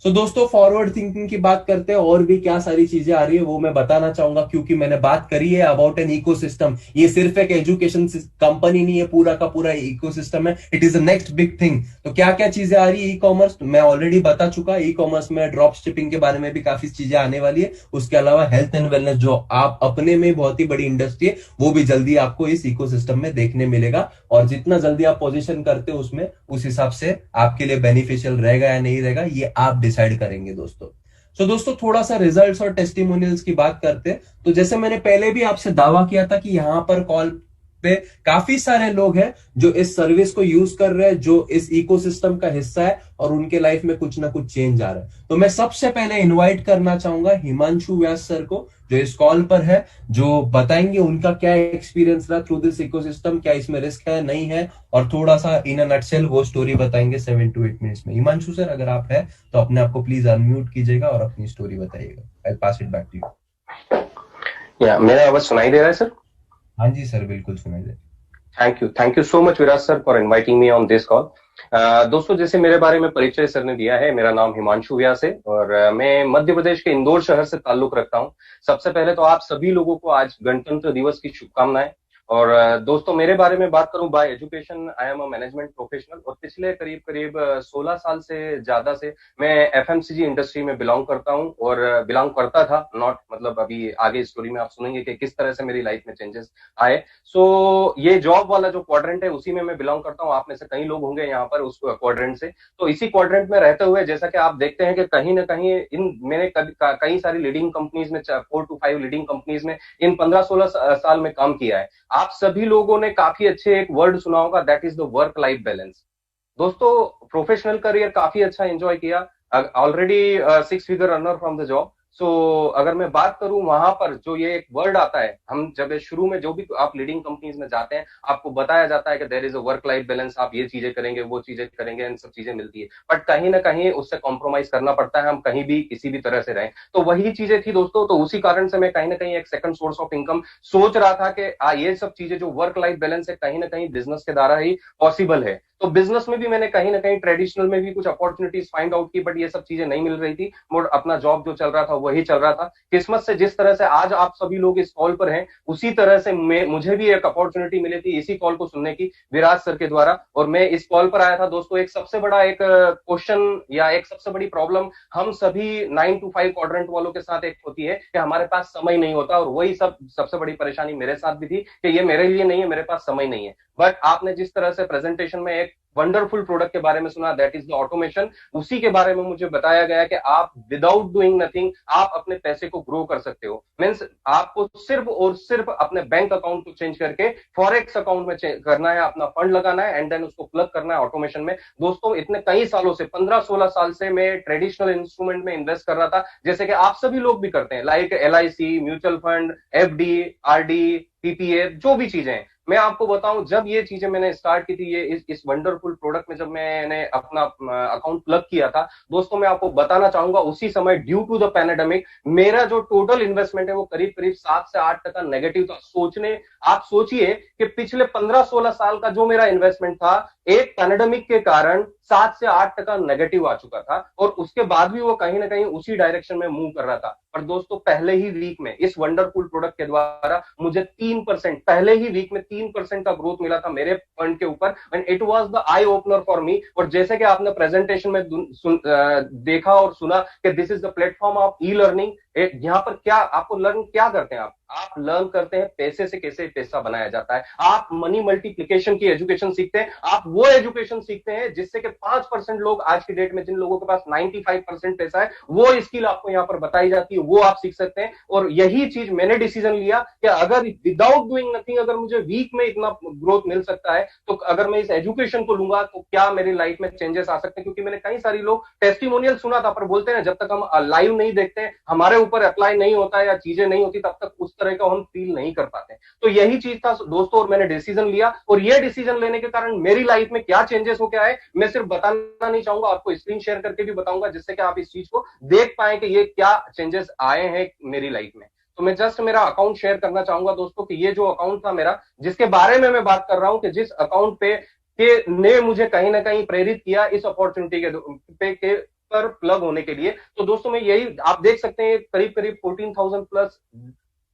दोस्तों फॉरवर्ड थिंकिंग की बात करते हैं, और भी क्या सारी चीजें आ रही है वो मैं बताना चाहूंगा, क्योंकि मैंने बात करी है अबाउट एन इकोसिस्टम। ये सिर्फ एक एजुकेशन कंपनी नहीं है, पूरा का पूरा इकोसिस्टम है। It is the next big thing. तो क्या क्या चीजें आ रही है? ई कॉमर्स मैं ऑलरेडी बता चुका। ई कॉमर्स में ड्रॉप शिपिंग के बारे में भी काफी चीजें आने वाली है। उसके अलावा हेल्थ एंड वेलनेस, जो आप अपने में बहुत ही बड़ी इंडस्ट्री है, वो भी जल्दी आपको इस इकोसिस्टम में देखने मिलेगा। और जितना जल्दी आप पोजिशन करते हो उसमें, उस हिसाब से आपके लिए बेनिफिशियल रहेगा या नहीं रहेगा, ये आप डिसाइड करेंगे दोस्तों। दोस्तों थोड़ा सा रिजल्ट्स और टेस्टिमोनियल्स की बात करते हैं। तो जैसे मैंने पहले भी आपसे दावा किया था कि यहां पर कॉल पे काफी सारे लोग हैं जो इस सर्विस को यूज कर रहे हैं, जो इस इकोसिस्टम का हिस्सा है, और उनके लाइफ में कुछ ना कुछ चेंज आ रहा है। तो मैं सबसे पहले इनवाइट करना चाहूंगा हिमांशु व्यास सर को, जो इस कॉल पर है, जो बताएंगे उनका क्या एक्सपीरियंस रहा थ्रू दिस इकोसिस्टम, क्या इसमें रिस्क है नहीं है, और थोड़ा सा इन अ नटसेल वो स्टोरी बताएंगे 7 to 8 मिनट्स में। हिमांशु सर अगर आप है तो अपने आप को प्लीज अनम्यूट कीजिएगा और अपनी स्टोरी बताइएगा। आई पास इट बैक टू यू। या मेरा आवाज सुनाई दे रहा है सर? हाँ जी सर, बिल्कुल सुनाई दे। Thank you so much Viraj sir for inviting me on this call. दोस्तों जैसे मेरे बारे में परिचय सर ने दिया है, मेरा नाम हिमांशु व्यास है और मैं मध्य प्रदेश के इंदौर शहर से ताल्लुक रखता हूं। सबसे पहले तो आप सभी लोगों को आज गणतंत्र दिवस की शुभकामनाएं। और दोस्तों मेरे बारे में बात करूं, bye education I am a management professional, और पिछले करीब करीब 16 साल से ज्यादा से मैं एफएमसीजी इंडस्ट्री में बिलोंग करता हूं, और बिलोंग करता था, नॉट मतलब अभी आगे स्टोरी में आप सुनेंगे कि किस तरह से मेरी लाइफ में चेंजेस आए। ये जॉब वाला जो क्वाड्रेंट है उसी में मैं बिलोंग करता हूं। आप में से कई लोग होंगे यहाँ पर उस क्वाड्रेंट से। तो इसी क्वाड्रेंट में रहते हुए जैसा कि आप देखते हैं कि कहीं ना कहीं मैंने कई सारी लीडिंग कंपनीज में, 4 to 5 लीडिंग कंपनीज में इन 15-16 साल में काम किया है। आप सभी लोगों ने काफी अच्छे एक वर्ड सुना होगा, that is the work life balance. दोस्तों प्रोफेशनल करियर काफी अच्छा एंजॉय किया, already 6 figure earner from the job. अगर मैं बात करूं वहां पर जो ये एक वर्ड आता है, हम जब शुरू में जो भी आप लीडिंग कंपनीज में जाते हैं आपको बताया जाता है कि there is a work life balance, आप ये चीजें करेंगे वो चीजें करेंगे, इन सब चीजें मिलती है, बट कहीं ना कहीं उससे कॉम्प्रोमाइज करना पड़ता है, हम कहीं भी किसी भी तरह से रहें। तो वही चीजें थी दोस्तों। तो उसी कारण से मैं कहीं ना कहीं एक सेकंड सोर्स ऑफ इनकम सोच रहा था कि ये सब चीजें जो वर्क लाइफ बैलेंस है कहीं ना कहीं बिजनेस के द्वारा ही पॉसिबल है। तो बिजनेस में भी मैंने कहीं ना कहीं ट्रेडिशनल में भी कुछ अपॉर्चुनिटीज फाइंड आउट की, बट ये सब चीजें नहीं मिल रही थी। मोर अपना जॉब जो चल रहा था वही चल रहा था। किस्मत से जिस तरह से आज आप सभी लोग इस कॉल पर हैं, उसी तरह से मुझे भी एक अपॉर्चुनिटी मिली थी इसी कॉल को सुनने की विराज सर के द्वारा, और मैं इस कॉल पर आया था। दोस्तों एक सबसे बड़ा एक क्वेश्चन या एक सबसे बड़ी प्रॉब्लम हम सभी 9 to 5 क्वाड्रेंट वालों के साथ एक होती है कि हमारे पास समय नहीं होता, और वही सबसे बड़ी परेशानी मेरे साथ भी थी कि ये मेरे लिए नहीं है, मेरे पास समय नहीं है। बट आपने जिस तरह से प्रेजेंटेशन में एक वंडरफुल प्रोडक्ट के बारे में सुना, दैट इज द ऑटोमेशन, उसी के बारे में मुझे बताया गया कि आप विदाउट डूइंग नथिंग आप अपने पैसे को ग्रो कर सकते हो। मीन्स आपको सिर्फ और सिर्फ अपने बैंक अकाउंट को चेंज करके फॉरेक्स अकाउंट में करना है, अपना फंड लगाना है एंड देन उसको प्लग करना है ऑटोमेशन में। दोस्तों इतने कई सालों से 15-16 साल से मैं ट्रेडिशनल इंस्ट्रूमेंट में इन्वेस्ट कर रहा था, जैसे कि आप सभी लोग भी करते हैं, like LIC, mutual fund, FD, RD, PPA, जो भी चीजें हैं। मैं आपको बताऊं, जब ये चीजें मैंने स्टार्ट की थी, ये इस वंडरफुल प्रोडक्ट में जब मैंने अपना अकाउंट प्लग किया था, दोस्तों मैं आपको बताना चाहूंगा उसी समय ड्यू टू द पैंडेमिक मेरा जो टोटल इन्वेस्टमेंट है वो करीब करीब 7 से 8% नेगेटिव था। आप सोचिए कि पिछले 15-16 साल का जो मेरा इन्वेस्टमेंट था, एक पैंडेमिक के कारण 7 से 8% नेगेटिव आ चुका था, और उसके बाद भी वो कहीं ना कहीं उसी डायरेक्शन में मूव कर रहा था। पर दोस्तों पहले ही वीक में इस वंडरफुल प्रोडक्ट के द्वारा मुझे 3%, पहले ही वीक में 3% का ग्रोथ मिला था मेरे फंड के ऊपर, and it was the eye opener for me. और जैसे कि आपने प्रेजेंटेशन में देखा और सुना कि this is the platform of e learning, यहाँ पर क्या आपको लर्न क्या करते हैं, आप लर्न करते हैं पैसे से कैसे पैसा बनाया जाता है, आप मनी मल्टीप्लिकेशन की एजुकेशन सीखते हैं, आप वो एजुकेशन सीखते हैं जिससे कि 5% लोग आज की डेट में, जिन लोगों के पास 95% पैसा है, वो स्किल आपको यहाँ पर बताई जाती है, वो आप सीख सकते हैं। और यही चीज मैंने डिसीजन लिया कि अगर विदाउट डूइंग नथिंग अगर मुझे वीक में इतना ग्रोथ मिल सकता है, तो अगर मैं इस एजुकेशन को लूंगा तो क्या मेरी लाइफ में चेंजेस आ सकते हैं। क्योंकि मैंने कई सारी लोग टेस्टिमोनियल सुना था, पर बोलते हैं जब तक हम लाइव नहीं देखते, हमारे ऊपर अप्लाई नहीं होता है या चीजें नहीं होती, तब तक उस तरह का हम फील नहीं कर पाते। तो यही चीज था दोस्तों, और मैंने डिसीजन लिया, और ये डिसीजन लेने के कारण मेरी लाइफ में क्या चेंजेस हो गया है मैं सिर्फ बताना नहीं चाहूंगा, आपको स्क्रीन शेयर करके भी बताऊंगा, जिससे कि आप इस चीज को देख पाए कि ये क्या चेंजेस आए हैं मेरी लाइफ में। तो मैं जस्ट मेरा अकाउंट शेयर करना चाहूंगा दोस्तों कि ये जो अकाउंट था मेरा, जिसके बारे में मैं बात कर रहा हूं, कि जिस अकाउंट पे के ने मुझे कहीं ना कहीं प्रेरित किया इस अपॉर्चुनिटी के पर प्लग होने के लिए। तो दोस्तों मैं यही आप देख सकते हैं, करीब करीब 14,000 प्लस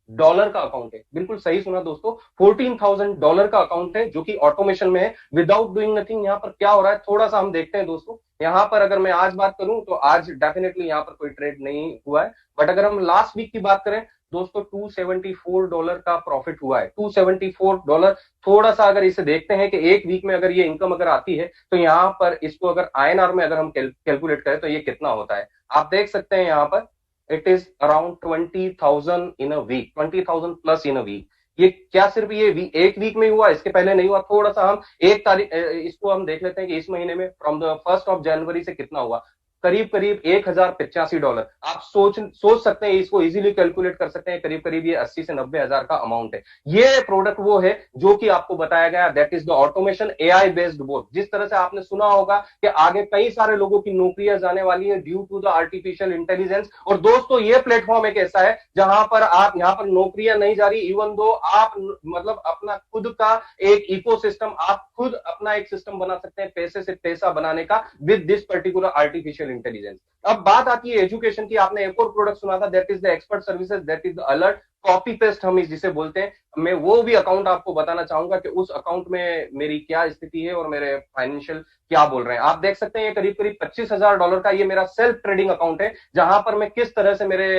डॉलर का अकाउंट है, बिल्कुल सही सुना दोस्तों, $14,000 का अकाउंट है जो कि ऑटोमेशन में है, विदाउट डूइंग नथिंग। यहाँ पर क्या हो रहा है थोड़ा सा हम देखते हैं दोस्तों। यहाँ पर अगर मैं आज बात करूं तो आज डेफिनेटली यहाँ पर कोई ट्रेड नहीं हुआ है, बट अगर हम लास्ट वीक की बात करें दोस्तों, $274 का प्रॉफिट हुआ है, $274। थोड़ा सा अगर इसे देखते हैं कि एक वीक में अगर ये इनकम अगर आती है, तो यहाँ पर इसको अगर INR में अगर हम कैलकुलेट करें तो ये कितना होता है, आप देख सकते हैं यहाँ पर it is around 20,000 in a week, 20,000 plus in a week. ये क्या सिर्फ ये एक वीक में हुआ, इसके पहले नहीं हुआ। थोड़ा सा हम एक तारीख इसको हम देख लेते हैं कि इस महीने में फ्रॉम द 1 जनवरी से कितना हुआ, करीब करीब $1,085। आप सोच सकते हैं, इसको इजीली कैलकुलेट कर सकते हैं, करीब करीब ये 80 से 90 हजार का अमाउंट है। ये प्रोडक्ट वो है जो कि आपको बताया गया, that is the automation AI based board. जिस तरह से आपने सुना होगा कि आगे कई सारे लोगों की नौकरियां जाने वाली है due to the artificial intelligence, और दोस्तों ये प्लेटफॉर्म एक ऐसा है जहां पर आप यहाँ पर नौकरियां नहीं जा रही, इवन दो आप मतलब अपना खुद का एक इकोसिस्टम, आप खुद अपना एक सिस्टम बना सकते हैं पैसे से पैसा बनाने का with this particular artificial intelligence. अब बात आती है एजुकेशन की। आपने एक और प्रोडक्ट सुना था, that is the expert services, that is the alert copy paste हम जिसे बोलते हैं। मैं वो भी अकाउंट आपको बताना चाहूंगा कि उस अकाउंट में मेरी क्या स्थिति है और मेरे फाइनेंशियल क्या बोल रहे हैं। आप देख सकते हैं ये करीब करीब $25,000 का ये मेरा सेल्फ ट्रेडिंग अकाउंट है, जहां पर मैं किस तरह से मेरे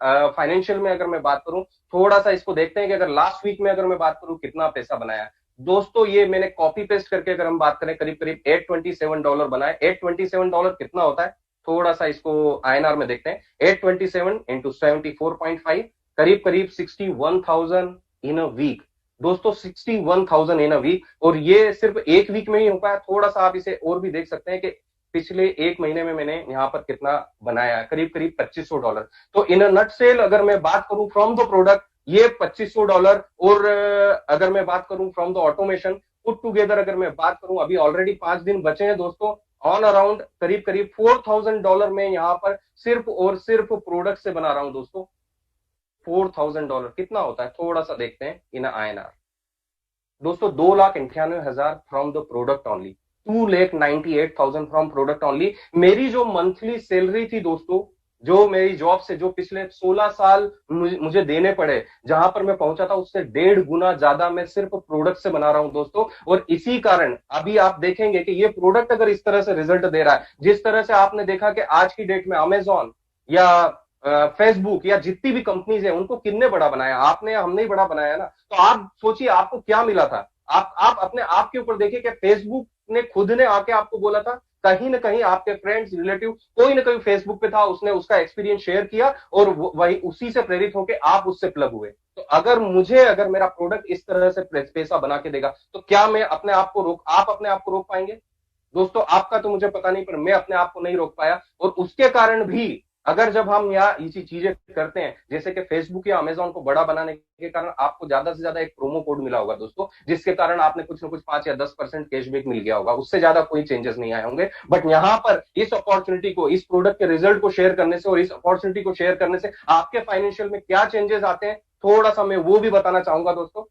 फाइनेंशियल में अगर मैं बात करूं, थोड़ा सा इसको देखते हैं कि अगर लास्ट वीक में अगर मैं बात करूं कितना पैसा बनाया दोस्तों। ये मैंने कॉपी पेस्ट करके अगर हम बात करें, करीब करीब $827 बनाए। $827 कितना होता है, थोड़ा सा इसको INR में देखते हैं। 827 इंटू 74.5 करीब करीब 61,000 इन अ वीक दोस्तों, 61,000 इन अ वीक। और ये सिर्फ एक वीक में ही हो पाया। थोड़ा सा आप इसे और भी देख सकते हैं कि पिछले एक महीने में मैंने यहाँ पर कितना बनाया, करीब करीब $2,500। तो इन अ नट सेल अगर मैं बात करूं फ्रॉम द प्रोडक्ट, ये $2,500, और अगर मैं बात करूं from the automation put together, अगर मैं बात करूं, अभी ऑलरेडी 5 दिन बचे हैं दोस्तों, ऑन अराउंड करीब करीब $4,000 में यहाँ पर सिर्फ और सिर्फ प्रोडक्ट से बना रहा हूं दोस्तों। $4,000 कितना होता है, थोड़ा सा देखते हैं इन INR दोस्तों। 2,98,000 from the product only, 2,98,000 from product only. मेरी जो मंथली सैलरी थी दोस्तों, जो मेरी जॉब से जो पिछले 16 साल मुझे देने पड़े, जहां पर मैं पहुंचा था, उससे 1.5 गुना ज्यादा मैं सिर्फ प्रोडक्ट से बना रहा हूं दोस्तों। और इसी कारण अभी आप देखेंगे कि ये प्रोडक्ट अगर इस तरह से रिजल्ट दे रहा है, जिस तरह से आपने देखा कि आज की डेट में अमेजॉन या फेसबुक या जितनी भी कंपनीज है, उनको कितने बड़ा बनाया आपने, हमने ही बड़ा बनाया ना। तो आप सोचिए आपको क्या मिला था, आप अपने आप के ऊपर देखिए कि फेसबुक ने खुद ने आके आपको बोला था, कहीं ना कहीं आपके फ्रेंड्स रिलेटिव कोई ना कोई फेसबुक पे था, उसने उसका एक्सपीरियंस शेयर किया और वही उसी से प्रेरित होकर आप उससे प्लग हुए। तो अगर मेरा प्रोडक्ट इस तरह से पैसा बना के देगा, तो क्या मैं अपने आप को रोक आप अपने आप को रोक पाएंगे? दोस्तों आपका तो मुझे पता नहीं, पर मैं अपने आप को नहीं रोक पाया। और उसके कारण भी अगर जब हम यहाँ ये चीजें करते हैं, जैसे कि फेसबुक या अमेजोन को बड़ा बनाने के कारण आपको ज्यादा से ज्यादा एक प्रोमो कोड मिला होगा दोस्तों, जिसके कारण आपने कुछ ना कुछ 5 या 10% कैशबैक मिल गया होगा, उससे ज्यादा कोई चेंजेस नहीं आए होंगे। बट यहाँ पर इस अपॉर्चुनिटी को, इस प्रोडक्ट के रिजल्ट को शेयर करने से और इस अपॉर्चुनिटी को शेयर करने से आपके फाइनेंशियल में क्या चेंजेस आते हैं, थोड़ा सा मैं वो भी बताना चाहूंगा दोस्तों।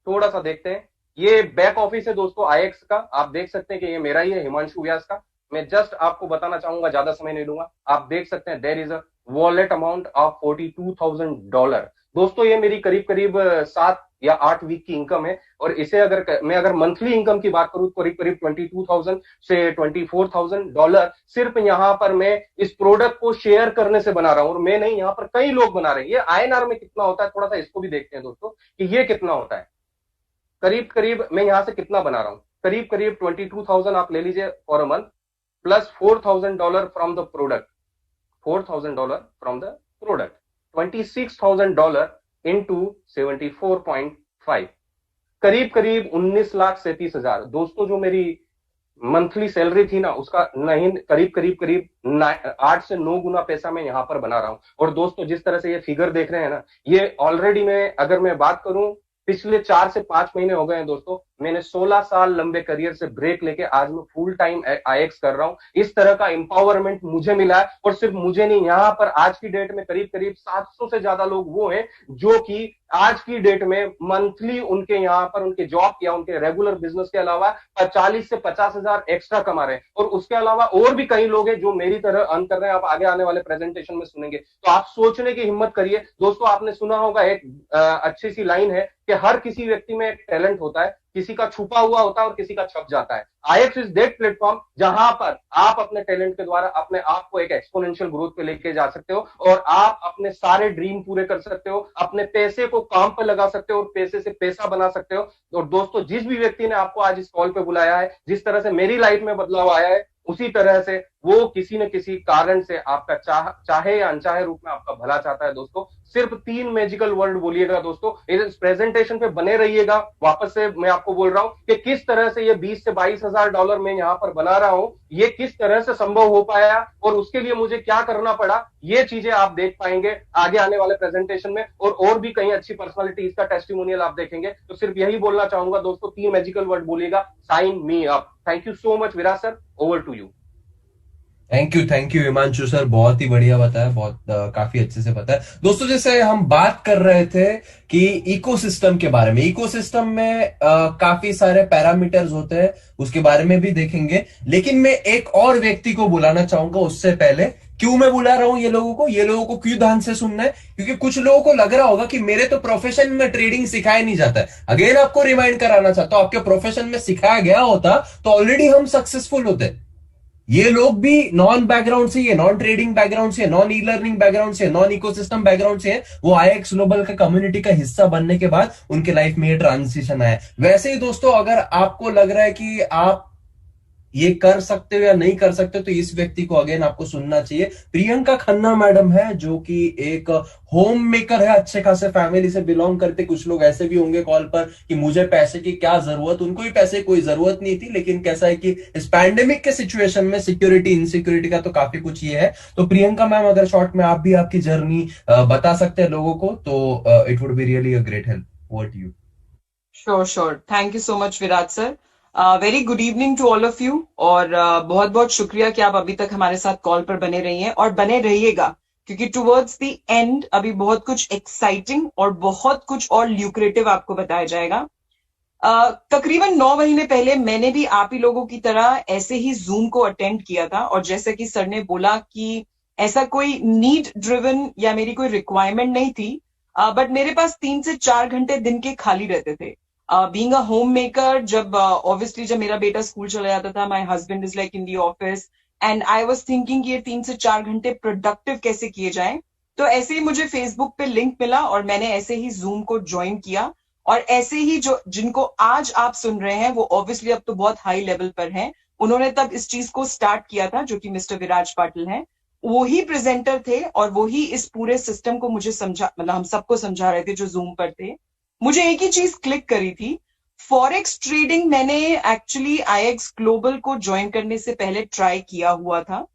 थोड़ा सा देखते हैं। ये बैक ऑफिस है दोस्तों आईएक्स का, आप देख सकते हैं कि ये मेरा ही है, हिमांशु व्यास का। मैं जस्ट आपको बताना चाहूंगा, ज्यादा समय नहीं लूंगा। आप देख सकते हैं there is a wallet amount of $42,000। दोस्तों ये मेरी करीब करीब 7 या 8 वीक की इनकम है। और इसे अगर मंथली इनकम की बात करूं तो करीब करीब 22,000 से $24,000 सिर्फ यहां पर मैं इस प्रोडक्ट को शेयर करने से बना रहा हूं। और मैं नहीं, यहां पर कई लोग बना रहे हैं। ये आईएनआर में कितना होता है, थोड़ा सा इसको भी देखते हैं दोस्तों कि ये कितना होता है। करीब करीब मैं यहां से कितना बना रहा हूं, करीब करीब 22,000 आप ले लीजिए for a month, plus $4,000 from the product, $26,000 into 74.5, करीब करीब 19,37,000। दोस्तों जो मेरी मंथली सैलरी थी ना, उसका नहीं करीब करीब करीब 8 से 9 गुना पैसा मैं यहां पर बना रहा हूं। और दोस्तों जिस तरह से ये फिगर देख रहे हैं ना, ये ऑलरेडी अगर मैं बात करूं, पिछले 4 से 5 महीने हो गए हैं दोस्तों। मैंने 16 साल लंबे करियर से ब्रेक लेके आज मैं फुल टाइम आईएक्स कर रहा हूं। इस तरह का एम्पावरमेंट मुझे मिला है। और सिर्फ मुझे नहीं, यहां पर आज की डेट में करीब करीब 700 से ज्यादा लोग वो हैं जो कि आज की डेट में मंथली उनके यहाँ पर उनके जॉब या उनके रेगुलर बिजनेस के अलावा 40 से 50,000 एक्स्ट्रा कमा रहे हैं। और उसके अलावा और भी कई लोग हैं जो मेरी तरह अर्न कर रहे हैं। आप आगे आने वाले प्रेजेंटेशन में सुनेंगे। तो आप सोचने की हिम्मत करिए दोस्तों। आपने सुना होगा एक अच्छी सी लाइन है कि हर किसी व्यक्ति में एक टैलेंट होता है, किसी का छुपा हुआ होता है और किसी का छप जाता है। आईएक्स इज दैट प्लेटफॉर्म जहां पर आप अपने टैलेंट के द्वारा अपने आप को एक एक्सपोनेंशियल ग्रोथ पे लेके जा सकते हो और आप अपने सारे ड्रीम पूरे कर सकते हो, अपने पैसे को काम पर लगा सकते हो और पैसे से पैसा बना सकते हो। और दोस्तों जिस भी व्यक्ति ने आपको आज इस कॉल पे बुलाया है, जिस तरह से मेरी लाइफ में बदलाव आया है, उसी तरह से वो किसी न किसी कारण से आपका चाहे या अनचाहे रूप में आपका भला चाहता है दोस्तों। सिर्फ 3 मैजिकल वर्ड बोलिएगा दोस्तों, इस प्रेजेंटेशन पे बने रहिएगा। वापस से मैं आपको बोल रहा हूं कि किस तरह से ये 20 से $22,000 मैं यहां पर बना रहा हूं, ये किस तरह से संभव हो पाया और उसके लिए मुझे क्या करना पड़ा, ये चीजें आप देख पाएंगे आगे आने वाले प्रेजेंटेशन में। और भी कई अच्छी पर्सनालिटी का टेस्टिमोनियल आप देखेंगे। तो सिर्फ यही बोलना चाहूंगा दोस्तों, 3 मैजिकल वर्ड बोलिएगा, sign me up. Thank you so much Viraj sir, over to you. Thank you Himanshu sir, बहुत ही बढ़िया बताया, बहुत काफी अच्छे से बताया। दोस्तों जैसे हम बात कर रहे थे कि इकोसिस्टम के बारे में, इकोसिस्टम में काफी सारे पैरामीटर्स होते हैं, उसके बारे में भी देखेंगे। लेकिन मैं एक और व्यक्ति को बुलाना चाहूंगा उससे पहले। क्यों मैं बुला रहा हूं ये लोगों को क्यों ध्यान से सुनना है, क्योंकि कुछ लोगों को लग रहा होगा कि मेरे तो प्रोफेशन में ट्रेडिंग सिखाया नहीं जाता है। अगेन आपको रिमाइंड कराना चाहता हूं, आपके प्रोफेशन में सिखाया गया होता तो ऑलरेडी हम सक्सेसफुल होते। ये लोग भी नॉन बैकग्राउंड से, ये नॉन ट्रेडिंग बैकग्राउंड से, नॉन ई लर्निंग बैकग्राउंड से, नॉन इकोसिस्टम बैकग्राउंड से, वो आईएक्स ग्लोबल का कम्युनिटी का हिस्सा बनने के बाद उनके लाइफ में ये ट्रांजिशन आया। वैसे ही दोस्तों अगर आपको लग रहा है कि आप ये कर सकते हो या नहीं कर सकते, तो इस व्यक्ति को अगेन आपको सुनना चाहिए। प्रियंका खन्ना मैडम है, जो कि एक होम मेकर है, अच्छे खासे फैमिली से बिलोंग करते। कुछ लोग ऐसे भी होंगे कॉल पर कि मुझे पैसे की क्या जरूरत, उनको भी पैसे की कोई जरूरत नहीं थी, लेकिन कैसा है कि इस पैंडेमिक के सिचुएशन में सिक्योरिटी इनसिक्योरिटी का तो काफी कुछ ये है। तो प्रियंका मैम अगर शॉर्ट में आप भी आपकी जर्नी बता सकते हैं लोगों को, तो it would be really a great help. Over to you. Sure, thank you so much Viraj sir. Very good evening to all of you. और बहुत बहुत शुक्रिया कि आप अभी तक हमारे साथ कॉल पर बने रही हैं और बने रहिएगा, क्योंकि टुवर्ड्स द एंड अभी बहुत कुछ एक्साइटिंग और बहुत कुछ और ल्यूक्रेटिव आपको बताया जाएगा। तकरीबन 9 महीने पहले मैंने भी आप ही लोगों की तरह ऐसे ही जूम को अटेंड किया था। और जैसे कि सर ने बोला कि ऐसा कोई नीड ड्रिवन या मेरी कोई रिक्वायरमेंट नहीं थी, बट मेरे पास 3 से 4 घंटे दिन के खाली रहते थे। बीइंग अ होम मेकर, जब ऑब्वियसली जब मेरा बेटा स्कूल चला जाता था, my husband is like in the office, and I was thinking ये 3 से 4 घंटे प्रोडक्टिव कैसे किए जाएं। तो ऐसे ही मुझे फेसबुक पे लिंक मिला और मैंने ऐसे ही जूम को ज्वाइन किया। और ऐसे ही जो जिनको आज आप सुन रहे हैं वो ऑब्वियसली अब तो बहुत हाई लेवल पर हैं, उन्होंने तब इस चीज को स्टार्ट किया था, जो कि मिस्टर विराज पाटिल हैं। वो ही प्रेजेंटर थे और वो ही इस पूरे सिस्टम को मुझे समझा, मतलब हम सबको समझा रहे थे जो जूम पर थे। मुझे एक ही चीज क्लिक करी थी, फॉरेक्स ट्रेडिंग मैंने एक्चुअली आईएक्स ग्लोबल को ज्वाइन करने से पहले ट्राई किया हुआ था,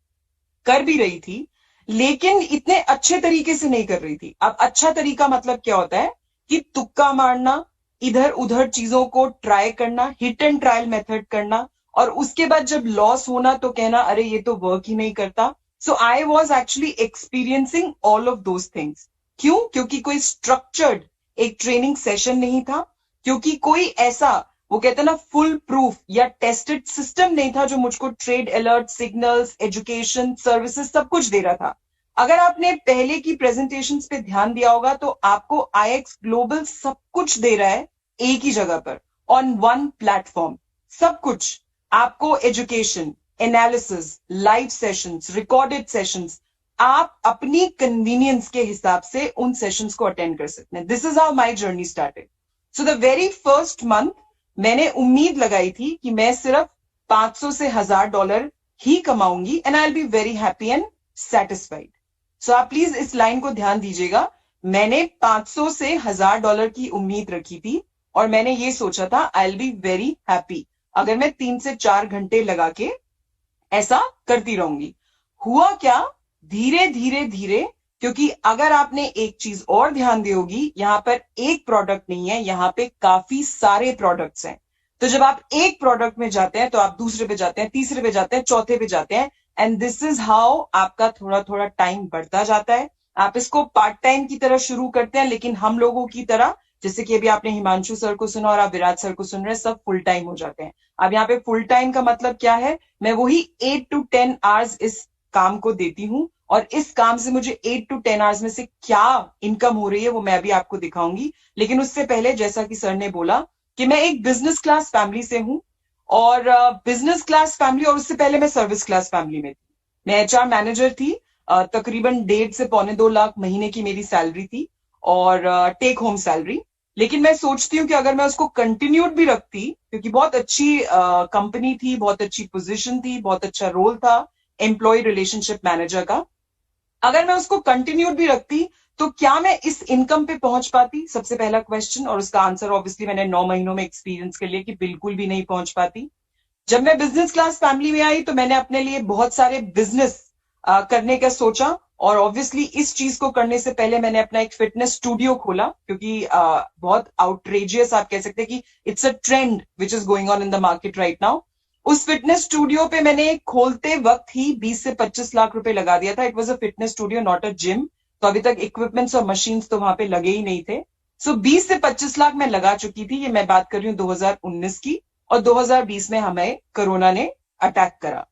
कर भी रही थी, लेकिन इतने अच्छे तरीके से नहीं कर रही थी। अब अच्छा तरीका मतलब क्या होता है कि तुक्का मारना, इधर उधर चीजों को ट्राई करना, हिट एंड ट्रायल मेथड करना, और उसके बाद जब लॉस होना तो कहना अरे ये तो वर्क ही नहीं करता। So I was actually experiencing all of those things. क्यों? क्योंकि कोई स्ट्रक्चर्ड एक ट्रेनिंग सेशन नहीं था, क्योंकि कोई ऐसा, वो कहते हैं ना, फुल प्रूफ या टेस्टेड सिस्टम नहीं था जो मुझको trade alert, signals, education, services सब कुछ दे रहा था। अगर आपने पहले की प्रेजेंटेशंस पे ध्यान दिया होगा तो आपको आईएक्स ग्लोबल सब कुछ दे रहा है एक ही जगह पर, ऑन वन प्लेटफॉर्म। सब कुछ आपको, education, analysis, live sessions, recorded sessions, आप अपनी कन्वीनियंस के हिसाब से उन सेशंस को अटेंड कर सकते हैं। This is how my journey started. So the very first month मैंने उम्मीद लगाई थी कि मैं सिर्फ 500 से $1000 ही कमाऊंगी and I will be very happy and satisfied. So आप प्लीज इस लाइन को ध्यान दीजिएगा। मैंने 500 से $1000 की उम्मीद रखी थी और मैंने ये सोचा था आई विल बी वेरी हैप्पी अगर मैं 3 से 4 घंटे लगा के ऐसा करती रहूंगी। हुआ क्या, धीरे धीरे धीरे, क्योंकि अगर आपने एक चीज और ध्यान दी होगी, यहां पर एक प्रोडक्ट नहीं है, यहां पे काफी सारे प्रोडक्ट्स हैं। तो जब आप एक प्रोडक्ट में जाते हैं तो आप दूसरे पे जाते हैं, तीसरे पे जाते हैं, चौथे पे जाते हैं, एंड दिस इज हाउ आपका थोड़ा थोड़ा टाइम बढ़ता जाता है। आप इसको पार्ट टाइम की तरह शुरू करते हैं, लेकिन हम लोगों की तरह, जैसे कि अभी आपने हिमांशु सर को सुना और आप विराज सर को सुन रहे हैं, सब फुल टाइम हो जाते हैं। अब यहाँ पे फुल टाइम का मतलब क्या है, मैं वही 8 to 10 आवर्स इस काम को देती हूँ, और इस काम से मुझे 8 to 10 आवर्स में से क्या इनकम हो रही है वो मैं अभी आपको दिखाऊंगी। लेकिन उससे पहले, जैसा कि सर ने बोला कि मैं एक बिजनेस क्लास फैमिली से हूं, और बिजनेस क्लास फैमिली, और उससे पहले मैं सर्विस क्लास फैमिली में थी। मैं एचआर मैनेजर थी, तकरीबन 1.5 से पौने 2 लाख महीने की मेरी सैलरी थी, और टेक होम सैलरी। लेकिन मैं सोचती हूँ कि अगर मैं उसको कंटिन्यूड भी रखती, क्योंकि बहुत अच्छी कंपनी थी, बहुत अच्छी पोजीशन थी, बहुत अच्छा रोल था एम्प्लॉय रिलेशनशिप मैनेजर का, अगर मैं उसको कंटिन्यूड भी रखती तो क्या मैं इस इनकम पे पहुंच पाती? सबसे पहला क्वेश्चन, और उसका आंसर ऑब्वियसली मैंने 9 महीनों में एक्सपीरियंस के लिए कि बिल्कुल भी नहीं पहुंच पाती। जब मैं बिजनेस क्लास फैमिली में आई तो मैंने अपने लिए बहुत सारे बिजनेस करने का सोचा, और ऑब्वियसली इस चीज को करने से पहले मैंने अपना एक फिटनेस स्टूडियो खोला, क्योंकि बहुत आउटरेजियस आप कह सकते हैं कि it's a trend which is going on in the market right now. उस फिटनेस स्टूडियो पे मैंने खोलते वक्त ही 20 से 25 लाख रुपए लगा दिया था। It was a fitness studio, not a gym. तो अभी तक इक्विपमेंट्स और मशीन्स तो वहां पे लगे ही नहीं थे। सो 20 से 25 लाख मैं लगा चुकी थी। ये मैं बात कर रही हूँ 2019 की, और 2020 में हमें कोरोना ने अटैक करा।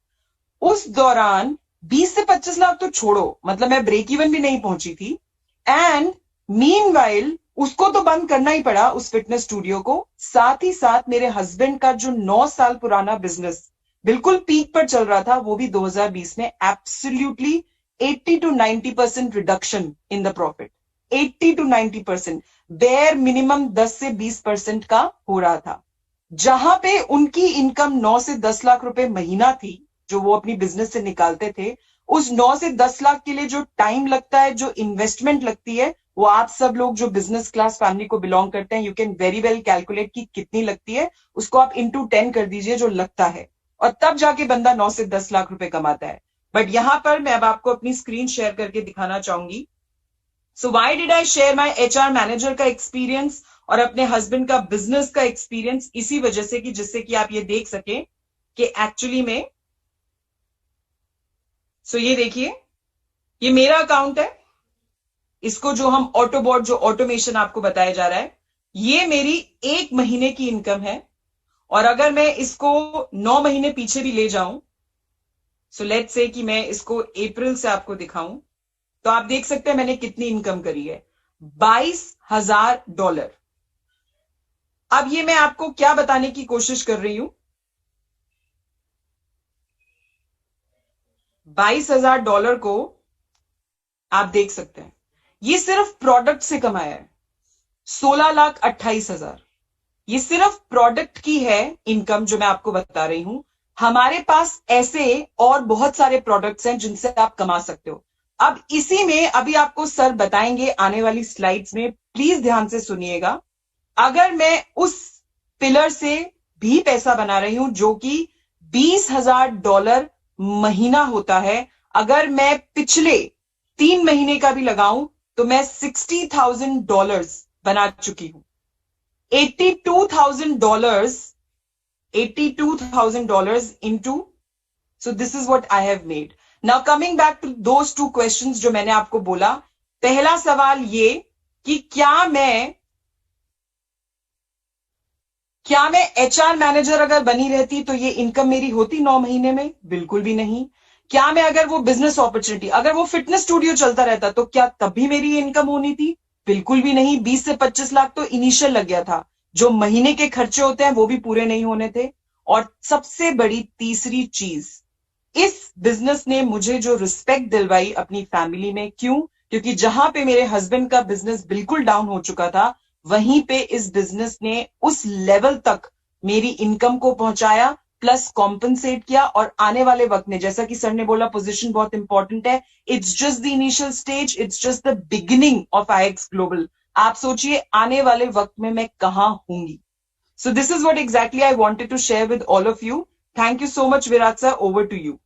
उस दौरान 20 से 25 लाख तो छोड़ो, मतलब मैं ब्रेक इवन भी नहीं पहुंची थी। एंड मीनवाइल उसको तो बंद करना ही पड़ा, उस फिटनेस स्टूडियो को। साथ ही साथ मेरे हस्बैंड का जो 9 साल पुराना बिजनेस बिल्कुल पीक पर चल रहा था, वो भी 2020 में absolutely 80 to 90% reduction in the profit. 80 to 90%, bare minimum 10 से 20% का हो रहा था। जहां पे उनकी इनकम 9 से 10 लाख रुपए महीना थी, जो वो अपनी बिजनेस से निकालते थे, उस 9 से 10 लाख के लिए जो टाइम लगता है, जो इन्वेस्टमेंट लगती है, वो आप सब लोग जो बिजनेस क्लास फैमिली को बिलोंग करते हैं, you can very well calculate की कितनी लगती है। उसको आप इंटू 10 कर दीजिए जो लगता है, और तब जाके बंदा 9 से 10 लाख रुपए कमाता है। बट यहां पर मैं अब आपको अपनी स्क्रीन शेयर करके दिखाना चाहूंगी। So why did I share my HR manager का एक्सपीरियंस और अपने हस्बैंड का बिजनेस का एक्सपीरियंस? इसी वजह से कि जिससे कि आप ये देख सकें कि एक्चुअली में, सो ये देखिए, ये मेरा अकाउंट है। इसको जो हम ऑटोबॉट, जो ऑटोमेशन आपको बताया जा रहा है, ये मेरी 1 महीने की इनकम है। और अगर मैं इसको 9 महीने पीछे भी ले जाऊं, सो लेट्स से कि मैं इसको अप्रैल से आपको दिखाऊं, तो आप देख सकते हैं मैंने कितनी इनकम करी है, $22,000। अब ये मैं आपको क्या बताने की कोशिश कर रही हूं, $22,000 को आप देख सकते हैं, ये सिर्फ प्रोडक्ट से कमाया है। 16,28,000। ये सिर्फ प्रोडक्ट की है इनकम जो मैं आपको बता रही हूं। हमारे पास ऐसे और बहुत सारे प्रोडक्ट्स हैं जिनसे आप कमा सकते हो। अब इसी में अभी आपको सर बताएंगे आने वाली स्लाइड्स में, प्लीज ध्यान से सुनिएगा। अगर मैं उस पिलर से भी पैसा बना रही हूं जो कि $20,000 महीना होता है, अगर मैं पिछले 3 महीने का भी लगाऊं तो मैं $60,000 बना चुकी हूं। $82,000, $82,000 into, so this is what I have made. Now coming back to those two questions जो मैंने आपको बोला, पहला सवाल ये कि क्या मैं एचआर मैनेजर अगर बनी रहती तो ये इनकम मेरी होती 9 महीने में? बिल्कुल भी नहीं। क्या मैं अगर वो बिजनेस अपॉर्चुनिटी, अगर वो फिटनेस स्टूडियो चलता रहता तो क्या तब भी मेरी इनकम होनी थी? बिल्कुल भी नहीं। 20 से 25 लाख तो इनिशियल लग गया था, जो महीने के खर्चे होते हैं वो भी पूरे नहीं होने थे। और सबसे बड़ी तीसरी चीज, इस बिजनेस ने मुझे जो रिस्पेक्ट दिलवाई अपनी फैमिली में, क्यों? क्योंकि जहां पे मेरे हस्बैंड का बिजनेस बिल्कुल डाउन हो चुका था, वहीं पे इस बिजनेस ने उस लेवल तक मेरी इनकम को पहुंचाया, प्लस कॉम्पनसेट किया। और आने वाले वक्त में, जैसा कि सर ने बोला, पोजीशन बहुत इंपॉर्टेंट है। It's just the initial stage, it's just the beginning of IX global. आप सोचिए आने वाले वक्त में मैं कहां होंगी। So this is what exactly I wanted to share with all of you. Thank you so much Virat sir, over to you.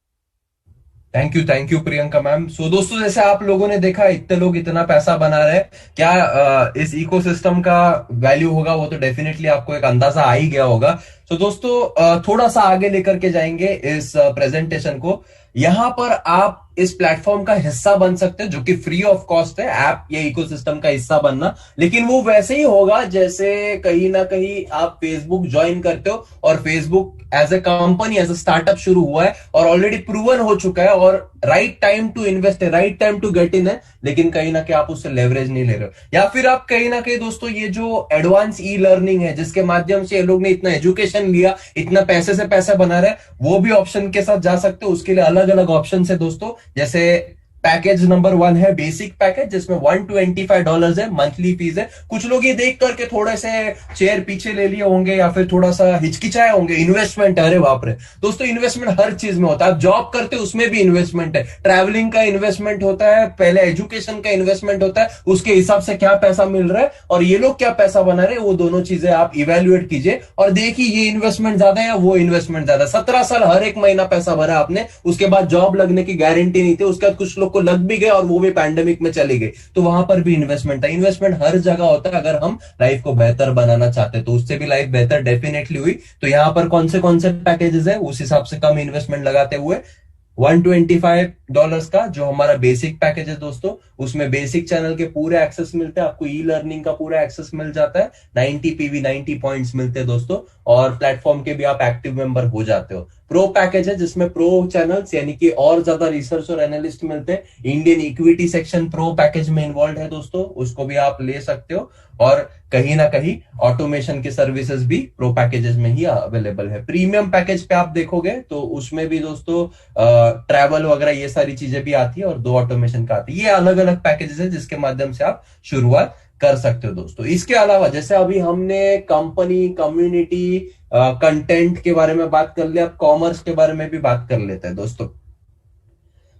Thank you Priyanka ma'am. So दोस्तों, जैसे आप लोगों ने देखा, इतने लोग इतना पैसा बना रहे हैं, क्या इस इकोसिस्टम का वैल्यू होगा वो तो डेफिनेटली आपको एक अंदाजा आ ही गया होगा। सो दोस्तों, थोड़ा सा आगे लेकर के जाएंगे इस प्रेजेंटेशन को। यहां पर आप इस प्लेटफॉर्म का हिस्सा बन सकते हैं, जो कि फ्री ऑफ कॉस्ट है ऐप या इकोसिस्टम का हिस्सा बनना। लेकिन वो वैसे ही होगा जैसे कहीं ना कहीं आप फेसबुक ज्वाइन करते हो और Facebook as a company, as a startup शुरू हुआ है और ऑलरेडी प्रूवन हो चुका है और राइट टाइम टू इन्वेस्ट है, right time to get in है। लेकिन कहीं ना कहीं आप उससे लेवरेज नहीं ले रहे हो, या फिर आप कहीं ना कहीं दोस्तों ये जो एडवांस ई लर्निंग है जिसके माध्यम से ये लोग ने इतना एजुकेशन लिया, इतना पैसे से पैसा बना रहे हैं, वो भी ऑप्शन के साथ जा सकते हो। उसके लिए अलग अलग ऑप्शन है दोस्तों। जैसे पैकेज नंबर 1 है बेसिक पैकेज, जिसमें $125 है मंथली फीस है। कुछ लोग ये देख करके थोड़े से चेयर पीछे ले लिए होंगे या फिर थोड़ा सा हिचकिचाए होंगे, इन्वेस्टमेंट, अरे बाप रे। दोस्तों, इन्वेस्टमेंट हर चीज में होता है। आप जॉब करते हो उसमें भी इन्वेस्टमेंट है, ट्रैवलिंग का इन्वेस्टमेंट होता है, पहले एजुकेशन का इन्वेस्टमेंट होता है, उसके हिसाब से क्या पैसा मिल रहा है और ये लोग क्या पैसा बना रहे हैं, वो दोनों चीजें आप इवेल्युएट कीजिए और देखिए ये इन्वेस्टमेंट ज्यादा है या वो इन्वेस्टमेंट ज्यादा। 17 साल हर एक महीना पैसा भरा आपने, उसके बाद जॉब लगने की गारंटी नहीं थी, उसके बाद कुछ लोग को लग भी गए और वो भी पैंडेमिक में चले गए, तो वहां पर भी इन्वेस्टमेंट है। इन्वेस्टमेंट हर जगह होता है। अगर हम लाइफ को बेहतर बनाना चाहते हैं तो उससे भी लाइफ बेहतर डेफिनेटली हुई। तो यहां पर कौन से पैकेजेस है, उस हिसाब से कम इन्वेस्टमेंट लगाते हुए $125 का जो हमारा बेसिक पैकेज है दोस्तों, उसमें बेसिक चैनल के पूरे एक्सेस मिलते हैं, आपको ई लर्निंग का पूरा एक्सेस मिल जाता है, 90 पीवी 90 पॉइंट्स मिलते हैं दोस्तों, और प्लेटफॉर्म के भी आप एक्टिव मेंबर हो जाते हो। प्रो पैकेज है जिसमें प्रो चैनल्स यानी कि और ज्यादा रिसर्च और एनालिस्ट मिलते हैं। Indian equity section pro package में इन्वॉल्व है दोस्तों, उसको भी आप ले सकते हो। और कहीं ना कहीं ऑटोमेशन की सर्विसेज भी प्रो पैकेजेस में ही अवेलेबल है। प्रीमियम पैकेज पे आप देखोगे तो उसमें भी दोस्तों ट्रैवल वगैरह ये सारी चीजें भी आती है और 2 ऑटोमेशन का आती है। ये अलग अलग पैकेजेस है जिसके माध्यम से आप शुरुआत कर सकते हो दोस्तों। इसके अलावा जैसे अभी हमने कंपनी, कम्युनिटी, कंटेंट के बारे में बात कर लिया, अब कॉमर्स के बारे में भी बात कर लेते हैं दोस्तों।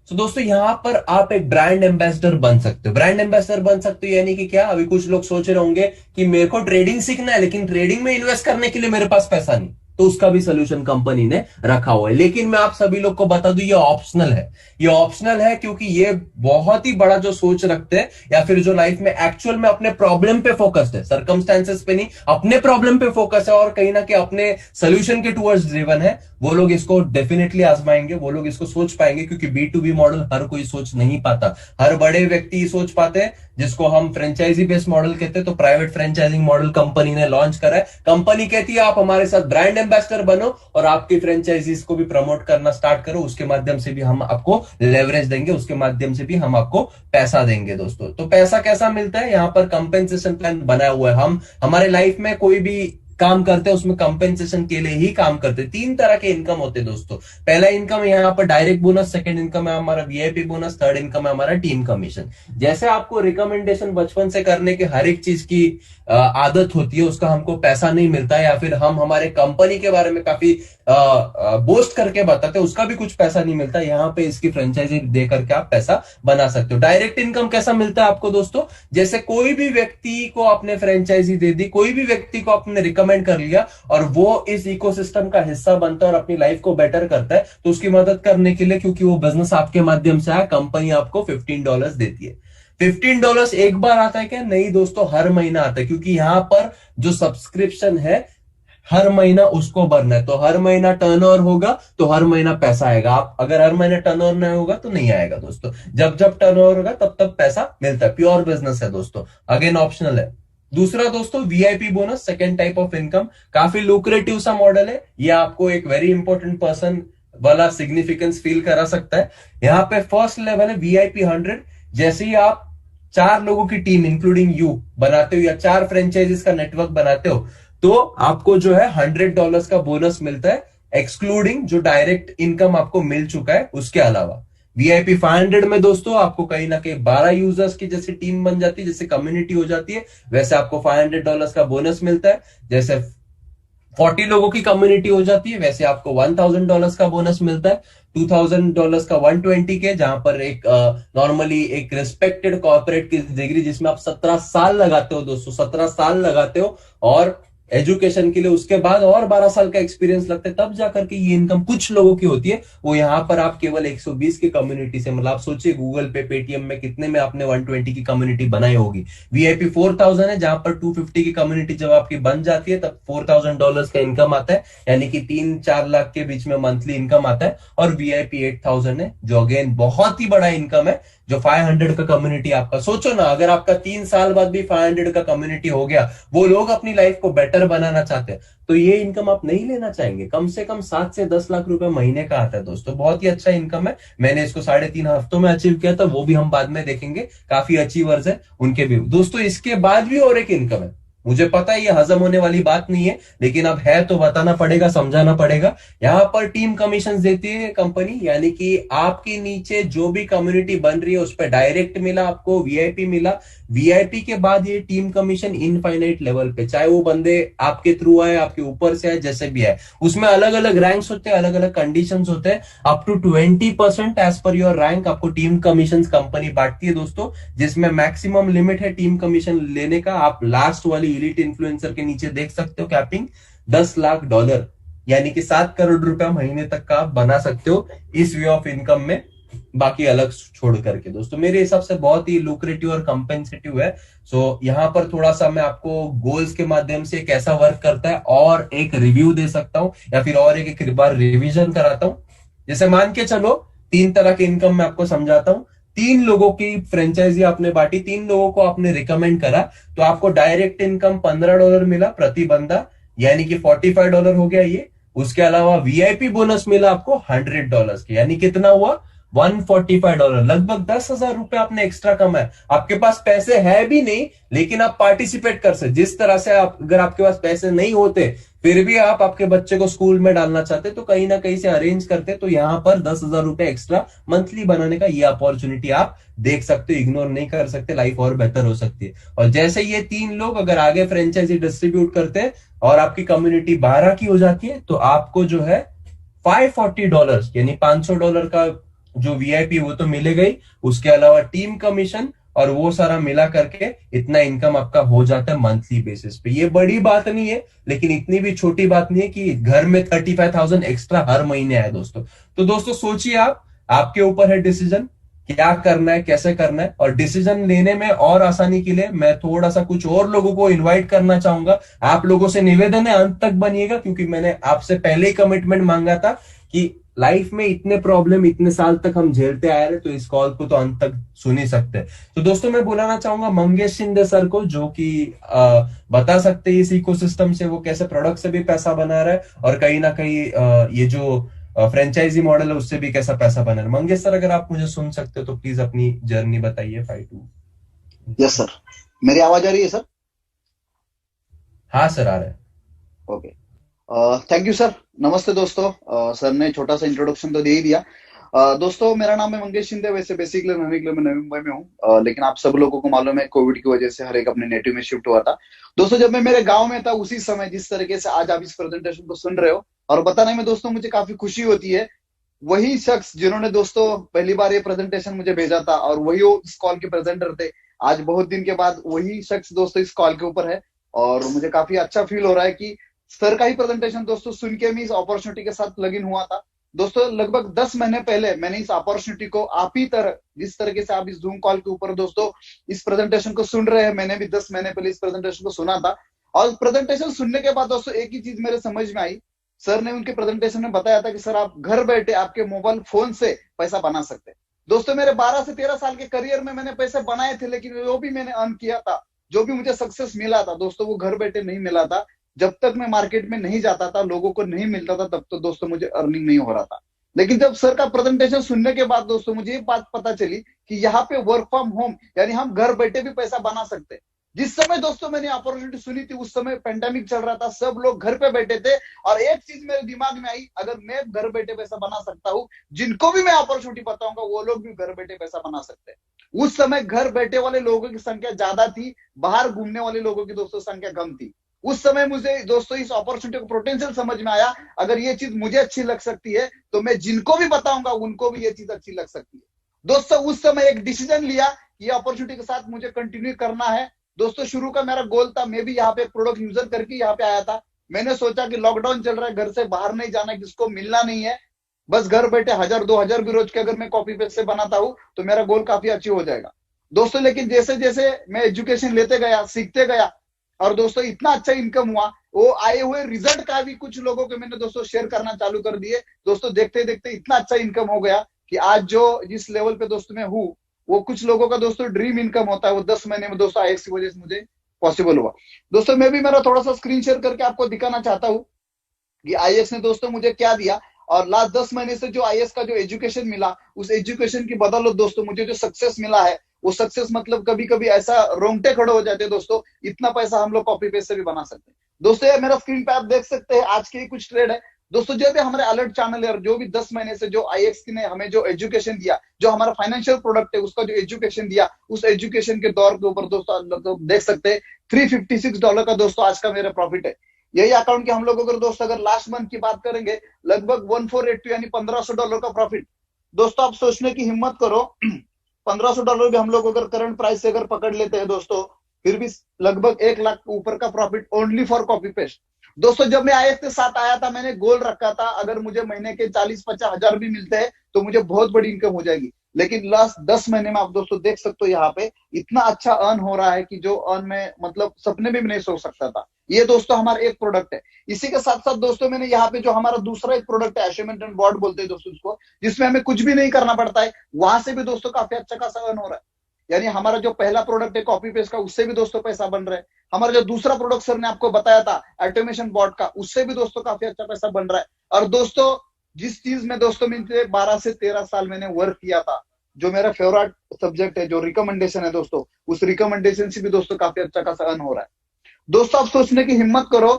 तो दोस्तों यहां पर आप एक ब्रांड एम्बेसडर बन सकते हो। ब्रांड एम्बेसडर बन सकते हो यानी कि क्या, अभी कुछ लोग सोच रहे होंगे कि मेरे को ट्रेडिंग सीखना है लेकिन ट्रेडिंग में इन्वेस्ट करने के लिए मेरे पास पैसा नहीं, तो उसका भी सोल्यूशन कंपनी ने रखा हुआ है। लेकिन मैं आप सभी लोग को बता दूं ये ऑप्शनल है। ये ऑप्शनल है क्योंकि ये बहुत ही बड़ा जो सोच रखते हैं या फिर जो लाइफ में एक्चुअल में अपने प्रॉब्लम पे फोकस्ड है, सर्कमस्टेंसेस पे नहीं, अपने प्रॉब्लम पे फोकस है और कहीं ना कहीं अपने सोल्यूशन के टुवर्ड्स ड्रिवन है, वो लोग इसको डेफिनेटली आजमाएंगे, वो लोग इसको सोच पाएंगे। क्योंकि B2B मॉडल हर कोई सोच नहीं पाता, हर बड़े व्यक्ति सोच पाते हैं, जिसको हम फ्रेंचाइजी बेस्ड मॉडल कहते हैं। तो प्राइवेट फ्रेंचाइजिंग मॉडल कंपनी ने लॉन्च करा है। कंपनी कहती है आप हमारे साथ ब्रांड एम्बेसडर बनो और आपकी फ्रेंचाइजीज को भी प्रमोट करना स्टार्ट करो, उसके माध्यम से भी हम आपको लेवरेज देंगे, उसके माध्यम से भी हम आपको पैसा देंगे दोस्तों। तो पैसा कैसा मिलता है, यहाँ पर कंपेंसेशन प्लान बनाया हुआ है। हम हमारे लाइफ में कोई भी काम करते हैं उसमें कंपेंसेशन के लिए ही काम करते हैं। तीन तरह के इनकम होते हैं दोस्तों। पहला इनकम है यहाँ पर डायरेक्ट बोनस, सेकंड इनकम है हमारा वीआईपी बोनस, थर्ड इनकम है हमारा टीम कमीशन। जैसे आपको रिकमेंडेशन बचपन से करने के हर एक चीज की आदत होती है, उसका हमको पैसा नहीं मिलता, या फिर हम हमारे कंपनी के बारे में काफी बोस्ट करके बताते हैं, उसका भी कुछ पैसा नहीं मिलता। यहाँ पे इसकी फ्रेंचाइजी दे करके आप पैसा बना सकते हो। डायरेक्ट इनकम कैसा मिलता है आपको दोस्तों? जैसे कोई भी व्यक्ति को आपने फ्रेंचाइजी दे दी, कोई भी व्यक्ति को आपने रिकमेंड कर लिया और वो इस इकोसिस्टम का हिस्सा बनता है और अपनी लाइफ को बेटर करता है, तो उसकी मदद करने के लिए, क्योंकि वो बिजनेस आपके माध्यम से आया, कंपनी आपको $15 देती है। $15 एक बार आता है क्या? नहीं दोस्तों, हर महीना आता है, क्योंकि यहां पर जो सब्सक्रिप्शन है हर महीना उसको भरना है। तो हर महीना टर्नओवर होगा तो हर महीना पैसा आएगा। आप अगर हर महीना टर्नओवर नहीं होगा तो नहीं आएगा दोस्तों। जब जब टर्नओवर होगा तब तब पैसा मिलता है। प्योर बिजनेस है दोस्तों, अगेन ऑप्शनल है। दूसरा दोस्तों VIP bonus, second type of income, काफी लुक्रेटिव सा मॉडल है। ये आपको एक वेरी इंपॉर्टेंट पर्सन वाला सिग्निफिकेंस फील करा सकता है। यहाँ पे फर्स्ट लेवल है वीआईपी 100। जैसे ही आप 4 लोगों की टीम इंक्लूडिंग यू बनाते हो या 4 फ्रेंचाइजीज का नेटवर्क बनाते हो, तो आपको जो है $100 का बोनस मिलता है, एक्सक्लूडिंग जो डायरेक्ट इनकम आपको मिल चुका है उसके अलावा। वीआईपी 500 में दोस्तों आपको कहीं ना कहीं 12 यूजर्स की जैसे टीम बन जाती है, जैसे कम्युनिटी हो जाती है, वैसे आपको $500 का बोनस मिलता है। जैसे 40 लोगों की कम्युनिटी हो जाती है, वैसे आपको $1000 का बोनस मिलता है। $2000 का 120 के, जहां पर एक नॉर्मली एक रिस्पेक्टेड कॉर्पोरेट की डिग्री, जिसमें आप 17 साल लगाते हो दोस्तों, 17 साल लगाते हो, और एजुकेशन के लिए उसके बाद और 12 साल का एक्सपीरियंस लगता है, तब जाकर के ये इनकम कुछ लोगों की होती है। वो यहां पर आप केवल 120 की कम्युनिटी से, मतलब आप सोचिए गूगल पे, पेटीएम में कितने में आपने 120 की कम्युनिटी बनाई होगी। वीआईपी 4000 है, जहां पर 250 की कम्युनिटी जब आपकी बन जाती है तब $4000 का इनकम आता है, यानी कि 3-4 लाख के बीच में मंथली इनकम आता है। और वीआईपी 8000 है, जो अगेन बहुत ही बड़ा इनकम है, जो 500 का कम्युनिटी आपका। सोचो ना, अगर आपका 3 साल बाद भी 500 का कम्युनिटी हो गया, वो लोग अपनी लाइफ को बेटर बनाना चाहते हैं, तो ये इनकम आप नहीं लेना चाहेंगे? कम से कम 7 से 10 लाख रुपए महीने का आता है दोस्तों, बहुत ही अच्छा इनकम है। मैंने इसको 3.5 हफ्तों में अचीव किया था, वो भी हम बाद में देखेंगे। काफी अचीवर्स है उनके भी दोस्तों। इसके बाद भी और एक इनकम है, मुझे पता है ये हजम होने वाली बात नहीं है, लेकिन अब है तो बताना पड़ेगा, समझाना पड़ेगा। यहां पर टीम कमीशन देती है कंपनी, यानी कि आपके नीचे जो भी कम्युनिटी बन रही है उस पर डायरेक्ट मिला आपको, वीआईपी मिला, वीआईपी के बाद ये टीम कमीशन इनफाइनाइट लेवल पे, चाहे वो बंदे आपके थ्रू आए, आपके ऊपर से आए, जैसे भी है, उसमें अलग अलग रैंक्स होते हैं, अलग अलग कंडीशंस होते हैं। Up to 20% as per your rank आपको टीम कमीशन कंपनी बांटती है दोस्तों, जिसमें मैक्सिमम लिमिट है टीम कमीशन लेने का। आप लास्ट वाली एलीट इन्फ्लुएंसर के नीचे देख सकते हो कैपिंग $10 लाख, यानी कि 7 करोड़ रुपया महीने तक का आप बना सकते हो इस वे ऑफ इनकम में, बाकी अलग छोड़ करके दोस्तों। मेरे हिसाब से बहुत ही लुक्रेटिव और कंपेंसेटिव है। सो यहाँ पर थोड़ा सा मैं आपको गोल्स के माध्यम से कैसा वर्क करता है और एक रिव्यू दे सकता हूं, या फिर और एक बार रिवीजन कराता हूं। जैसे मान के चलो 3 तरह के इनकम मैं आपको समझाता हूं। 3 लोगों की फ्रेंचाइजी आपने बांटी, 3 लोगों को आपने रिकमेंड करा, तो आपको डायरेक्ट इनकम $15 मिला प्रति बंदा, यानी कि $45 हो गया ये। उसके अलावा वीआईपी बोनस मिला आपको $100 के, यानी कितना हुआ $145, लगभग $10,000 आपने एक्स्ट्रा कमाया। आपके पास पैसे है भी नहीं, लेकिन आप पार्टिसिपेट कर सकते। जिस तरह से आप, अगर आपके पास पैसे नहीं होते फिर भी आप आपके बच्चे को स्कूल में डालना चाहते, तो कहीं ना कहीं से अरेंज करते, तो यहां पर $10,000 एक्स्ट्रा मंथली बनाने का ये अपॉर्चुनिटी आप देख सकते हो, इग्नोर नहीं कर सकते, लाइफ और बेहतर हो सकती है। और जैसे ये 3 लोग अगर आगे फ्रेंचाइजी डिस्ट्रीब्यूट करते हैं और आपकी कम्युनिटी 12 की हो जाती है, तो आपको जो है $540 यानी $500 का जो वीआईपी वो तो मिलेगा ही, उसके अलावा टीम कमीशन और वो सारा मिला करके इतना इनकम आपका हो जाता है मंथली बेसिस पे। ये बड़ी बात नहीं है, लेकिन इतनी भी छोटी बात नहीं है कि घर में 35,000 एक्स्ट्रा हर महीने आए दोस्तों। तो दोस्तों सोचिए, आप, आपके ऊपर है डिसीजन, क्या करना है, कैसे करना है। और डिसीजन लेने में और आसानी के लिए मैं थोड़ा सा कुछ और लोगों को इनवाइट करना चाहूंगा। आप लोगों से निवेदन है, अंत तक बनिएगा, क्योंकि मैंने आपसे पहले ही कमिटमेंट मांगा था कि लाइफ में इतने प्रॉब्लम इतने साल तक हम झेलते आए रहे, तो इस कॉल को तो अंत तक सुन ही सकते हैं। तो दोस्तों मैं बुलाना चाहूंगा मंगेश शिंदे सर को, जो कि बता सकते हैं इस इकोसिस्टम से वो कैसे प्रोडक्ट से भी पैसा बना रहा है, और कहीं ना कहीं ये जो फ्रेंचाइजी मॉडल है उससे भी कैसा पैसा बना रहा है। मंगेश सर, अगर आप मुझे सुन सकते हो तो प्लीज अपनी जर्नी बताइए। 5-2। यस सर, मेरी आवाज आ रही है सर? हाँ सर, आ रहा है। Okay, thank you sir. नमस्ते दोस्तों। सर ने छोटा सा इंट्रोडक्शन तो दे ही दिया। दोस्तों, मेरा नाम है मंगेश शिंदे। वैसे बेसिकली रहने के लिए मैं नवी मुंबई में हूँ, लेकिन आप सब लोगों को मालूम है कोविड की वजह से हर एक अपने नेटिव में शिफ्ट हुआ था। दोस्तों, जब मैं मेरे गांव में था उसी समय जिस तरीके से आज आप इस प्रेजेंटेशन को सुन रहे हो और बताने में दोस्तों मुझे काफी खुशी होती है। वही शख्स जिन्होंने दोस्तों पहली बार ये प्रेजेंटेशन मुझे भेजा था और वही वो इस कॉल के प्रेजेंटर थे, आज बहुत दिन के बाद वही शख्स दोस्तों इस कॉल के ऊपर है। और मुझे काफी अच्छा फील हो रहा है कि सर का ही प्रेजेंटेशन दोस्तों सुन के मैं इस अपॉर्चुनिटी के साथ लग इन हुआ था। दोस्तों, लगभग 10 महीने पहले मैंने इस अपॉर्चुनिटी को आप ही तरह जिस तरीके से आप इस जूम कॉल के ऊपर दोस्तों इस प्रेजेंटेशन को सुन रहे हैं, मैंने भी 10 महीने पहले इस प्रेजेंटेशन को सुना था। और प्रेजेंटेशन सुनने के बाद दोस्तों एक ही चीज मेरे समझ में आई। सर ने उनके प्रेजेंटेशन में बताया था कि सर आप घर बैठे आपके मोबाइल फोन से पैसा बना सकते हैं। दोस्तों, मेरे 12 से 13 साल के करियर में मैंने पैसे बनाए थे, लेकिन जो भी मैंने अर्न किया था, जो भी मुझे सक्सेस मिला था दोस्तों, वो घर बैठे नहीं मिला था। जब तक मैं मार्केट में नहीं जाता था, लोगों को नहीं मिलता था, तब तो दोस्तों मुझे अर्निंग नहीं हो रहा था। लेकिन जब सर का प्रेजेंटेशन सुनने के बाद दोस्तों मुझे ये बात पता चली कि यहाँ पे वर्क फ्रॉम होम यानी हम घर बैठे भी पैसा बना सकते हैं। जिस समय दोस्तों मैंने अपॉर्चुनिटी सुनी थी उस समय पेंडेमिक चल रहा था, सब लोग घर पे बैठे थे। और एक चीज मेरे दिमाग में आई, अगर मैं घर बैठे पैसा बना सकता हूँ, जिनको भी मैं अपॉर्चुनिटी बताऊंगा वो लोग भी घर बैठे पैसा बना सकते हैं। उस समय घर बैठे वाले लोगों की संख्या ज्यादा थी, बाहर घूमने वाले लोगों की दोस्तों संख्या कम थी। उस समय मुझे दोस्तों इस अपॉर्चुनिटी को पोटेंशियल समझ में आया, अगर ये चीज मुझे अच्छी लग सकती है तो मैं जिनको भी बताऊंगा उनको भी ये चीज अच्छी लग सकती है। दोस्तों, उस समय एक डिसीजन लिया कि ये अपॉर्चुनिटी के साथ मुझे कंटिन्यू करना है। दोस्तों, शुरू का मेरा गोल था, मैं भी यहाँ पे प्रोडक्ट यूजर करके यहाँ पे आया था। मैंने सोचा कि लॉकडाउन चल रहा है, घर से बाहर नहीं जाना, किसको मिलना नहीं है, बस घर बैठे 1000 2000 भी रोज के अगर मैं कॉपी पेस्ट से बनाता हूँ तो मेरा गोल काफी अचीव हो जाएगा। दोस्तों, लेकिन जैसे जैसे मैं एजुकेशन लेते गया, सीखते गया, और दोस्तों इतना अच्छा इनकम हुआ, वो आए हुए रिजल्ट का भी कुछ लोगों को मैंने दोस्तों शेयर करना चालू कर दिए। दोस्तों, देखते देखते इतना अच्छा इनकम हो गया कि आज जो जिस लेवल पे दोस्तों मैं हूँ, वो कुछ लोगों का दोस्तों ड्रीम इनकम होता है, वो 10 महीने में दोस्तों आईएएस की वजह से मुझे पॉसिबल हुआ। दोस्तों, मैं भी मेरा थोड़ा सा स्क्रीन शेयर करके आपको दिखाना चाहता हूँ कि आईएएस ने दोस्तों मुझे क्या दिया। और लास्ट 10 महीने से जो आईएएस का जो एजुकेशन मिला, उस एजुकेशन की बदौलत दोस्तों मुझे जो सक्सेस मिला है, वो सक्सेस मतलब कभी कभी ऐसा रोंगटे खड़े हो जाते हैं दोस्तों, इतना पैसा हम लोग कॉपी पेस्ट से भी बना सकते हैं। दोस्तों, ये मेरा स्क्रीन पे आप देख सकते हैं आज के ही कुछ ट्रेड है। दोस्तों, जो भी हमारे अलर्ट चैनल है और जो भी 10 महीने से जो आईएक्स ने हमें जो एजुकेशन दिया, जो हमारा फाइनेंशियल प्रोडक्ट है उसका जो एजुकेशन दिया, उस एजुकेशन के दौर के ऊपर दोस्तों देख सकते हैं $356 का दोस्तों आज का मेरा प्रॉफिट है। यही अकाउंट के हम लोग अगर दोस्तों अगर लास्ट मंथ की बात करेंगे, लगभग 1482 यानी $1500 का प्रॉफिट। दोस्तों, आप सोचने की हिम्मत करो, $1500 भी हम लोग अगर करंट प्राइस से अगर पकड़ लेते हैं दोस्तों, फिर भी लगभग 1 लाख के ऊपर का profit only for copy paste. दोस्तों, जब मैं आईएएस के साथ आया था, मैंने गोल रखा था अगर मुझे महीने के 40-50 हजार भी मिलते हैं तो मुझे बहुत बड़ी इनकम हो जाएगी। लेकिन लास्ट 10 महीने में आप दोस्तों देख सकते हो यहाँ पे इतना अच्छा अर्न हो रहा है कि जो अर्न में मतलब सपने में भी नहीं सोच सकता था। ये दोस्तों हमारा एक प्रोडक्ट है। इसी के साथ साथ दोस्तों मैंने यहाँ पे जो हमारा दूसरा एक प्रोडक्ट है, एशमेंट एंड बोर्ड बोलते हैं दोस्तों उसको, जिसमें हमें कुछ भी नहीं करना पड़ता है, वहां से भी दोस्तों काफी अच्छा खासा अर्न हो रहा है। यानी हमारा जो पहला प्रोडक्ट है कॉपी पेस्ट का, उससे भी दोस्तों पैसा बन रहा है। हमारा जो दूसरा प्रोडक्ट सर ने आपको बताया था ऑटोमेशन बोर्ड का, उससे भी दोस्तों काफी अच्छा पैसा बन रहा है। और दोस्तों, जिस चीज में दोस्तों मैंने 12 से 13 साल मैंने वर्क किया था, जो मेरा फेवरेट सब्जेक्ट है, जो रिकमेंडेशन है दोस्तों, उस रिकमेंडेशन से भी दोस्तों काफी अच्छा खासा अर्न हो रहा है। दोस्तों, आप सोचने की हिम्मत करो,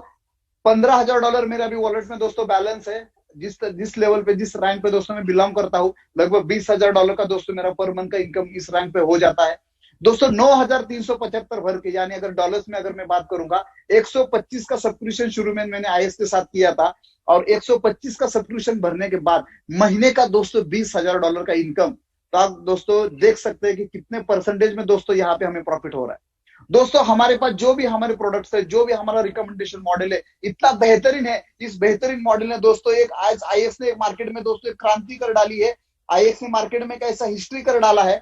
$15,000 मेरा अभी वॉलेट में दोस्तों बैलेंस है। जिस लेवल पे, जिस रैंक पे दोस्तों मैं बिलोंग करता हूँ, लगभग $20,000 का दोस्तों मेरा पर मंथ का इनकम इस रैंक पे हो जाता है। दोस्तों, 9,375 भर के, यानी अगर डॉलर्स में अगर मैं बात करूंगा, 125 का सब्सक्रिप्शन शुरू में मैंने आईएएस के साथ किया था, और 125 का सब्सक्रिप्शन भरने के बाद महीने का दोस्तों $20,000 का इनकम। तो आप दोस्तों देख सकते हैं कि कितने परसेंटेज में दोस्तों यहाँ पे हमें प्रॉफिट हो रहा है। दोस्तों, हमारे पास जो भी हमारे प्रोडक्ट्स है, जो भी हमारा रिकमेंडेशन मॉडल है, इतना बेहतरीन है। इस बेहतरीन मॉडल ने दोस्तों एक आज आईएएस ने मार्केट में दोस्तों एक क्रांति कर डाली है। आईएएस ने मार्केट में एक ऐसा हिस्ट्री कर डाला है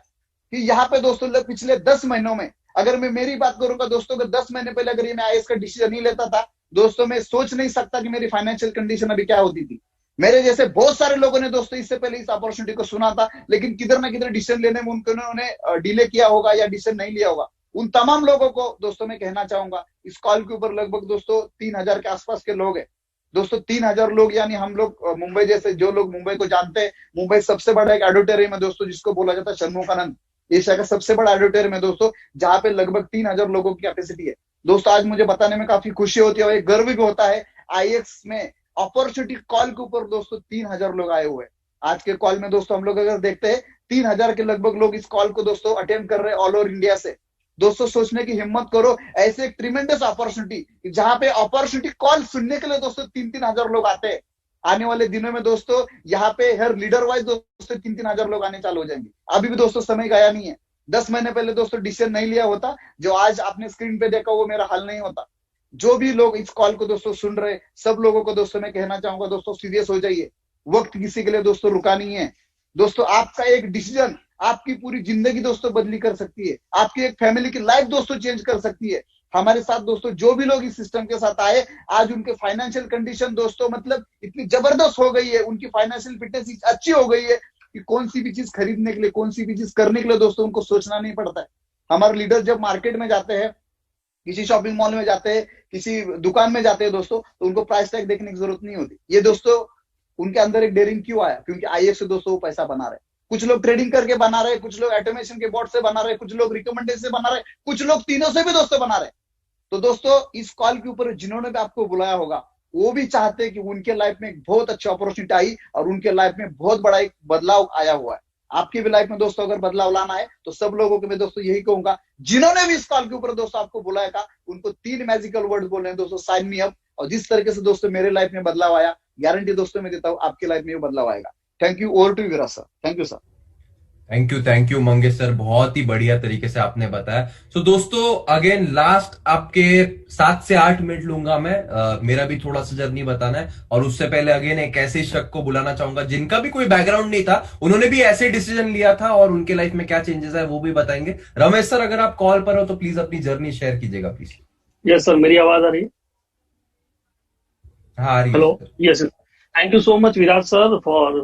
कि यहाँ पे दोस्तों पिछले 10 महीनों में, अगर मैं मेरी बात करूंगा दोस्तों, अगर 10 महीने पहले अगर ये मैं आईएएस का डिसीजन नहीं लेता था दोस्तों, मैं सोच नहीं सकता कि मेरी फाइनेंशियल कंडीशन अभी क्या होती थी। मेरे जैसे बहुत सारे लोगों ने दोस्तों इससे पहले इस अपॉर्चुनिटी को सुना था, लेकिन किधर ना किधर डिसीजन लेने में उन्होंने डिले किया होगा या डिसीजन नहीं लिया होगा। उन तमाम लोगों को दोस्तों मैं कहना चाहूंगा, इस कॉल के ऊपर लगभग दोस्तों 3000 के आसपास के लोग हैं। दोस्तों 3000 लोग, यानी हम लोग मुंबई जैसे, जो लोग मुंबई को जानते हैं, मुंबई सबसे बड़ा एक ऑडिटोरियम है दोस्तों जिसको बोला जाता है षणमुखानंद, एशिया का सबसे बड़ा ऑडिटोरियम है दोस्तों, जहां पे लगभग 3000 लोगों की कैपेसिटी है। दोस्तों, आज मुझे बताने में काफी खुशी होती है और एक गर्व भी होता है, आईएक्स में अपॉर्चुनिटी कॉल के ऊपर दोस्तों 3,000 लोग आए हुए हैं। आज के कॉल में दोस्तों हम लोग अगर देखते हैं 3,000 के लगभग लोग इस कॉल को दोस्तों अटेंड कर रहे हैं ऑल ओवर इंडिया से। दोस्तों सोचने की हिम्मत करो, ऐसे एक ट्रिमेंडस अपॉर्चुनिटी जहां पे अपॉर्चुनिटी कॉल सुनने के लिए दोस्तों 3,000 लोग आते हैं। आने वाले दिनों में दोस्तों यहाँ पे हर लीडर वाइज दोस्तों 3,000 लोग आने चालू हो जाएंगे। अभी भी दोस्तों समय गया नहीं है। 10 महीने पहले दोस्तों डिसीजन नहीं लिया होता, जो आज आपने स्क्रीन पे देखा वो मेरा हल नहीं होता। जो भी लोग इस कॉल को दोस्तों सुन रहे, सब लोगों को दोस्तों मैं कहना चाहूंगा दोस्तों सीरियस हो जाइए। वक्त किसी के लिए दोस्तों रुका नहीं है। दोस्तों आपका एक डिसीजन आपकी पूरी जिंदगी दोस्तों बदली कर सकती है, आपकी एक फैमिली की लाइफ दोस्तों चेंज कर सकती है। हमारे साथ दोस्तों जो भी लोग इस सिस्टम के साथ आए, आज उनके फाइनेंशियल कंडीशन दोस्तों मतलब इतनी जबरदस्त हो गई है, उनकी फाइनेंशियल फिटनेस अच्छी हो गई है कि कौन सी भी चीज खरीदने के लिए, कौन सी भी चीज करने के लिए दोस्तों उनको सोचना नहीं पड़ता है। हमारे लीडर जब मार्केट में जाते हैं, किसी शॉपिंग मॉल में जाते हैं, किसी दुकान में जाते हैं दोस्तों, तो उनको प्राइस टैग देखने की जरूरत नहीं होती। ये दोस्तों उनके अंदर एक डेयरिंग क्यों आया? क्योंकि आईएक्स से दोस्तों वो पैसा बना रहे। कुछ लोग ट्रेडिंग करके बना रहे, कुछ लोग ऑटोमेशन के बोर्ड से बना रहे, कुछ लोग रिकमेंडेशन से बना रहे, कुछ लोग तीनों से भी दोस्तों बना रहे। तो दोस्तों इस कॉल के ऊपर जिन्होंने भी आपको बुलाया होगा, वो भी चाहते हैं कि उनके लाइफ में एक बहुत अच्छी अपॉर्चुनिटी आई और उनके लाइफ में बहुत बड़ा एक बदलाव आया हुआ है। आपकी भी लाइफ में दोस्तों अगर बदलाव लाना है तो सब लोगों को मैं दोस्तों यही कहूंगा, जिन्होंने भी इस कॉल के ऊपर दोस्तों आपको बुलाया था, उनको 3 मैजिकल वर्ड्स बोल रहे हैं दोस्तों, साइन मी अप। और जिस तरीके से दोस्तों मेरे लाइफ में बदलाव आया, गारंटी दोस्तों मैं देता हूं आपकी लाइफ में भी बदलाव आएगा। Thank you. Over to Viraj sir. Thank you sir. Thank you Mangesh sir, बहुत ही बढ़िया तरीके से आपने बताया। सो दोस्तों अगेन लास्ट आपके 7 से 8 मिनट लूंगा मैं, मेरा भी थोड़ा सा जर्नी बताना है। और उससे पहले अगेन एक ऐसे शख्स को बुलाना चाहूंगा जिनका भी कोई बैकग्राउंड नहीं था, उन्होंने भी ऐसे डिसीजन लिया था और उनके लाइफ में क्या चेंजेस है वो भी बताएंगे। रमेश सर अगर आप कॉल पर हो तो प्लीज अपनी जर्नी शेयर कीजिएगा प्लीज। यस सर, मेरी आवाज आ रही है? हाँ आ रही है। Hello, yes. Thank you so much Viraj sir for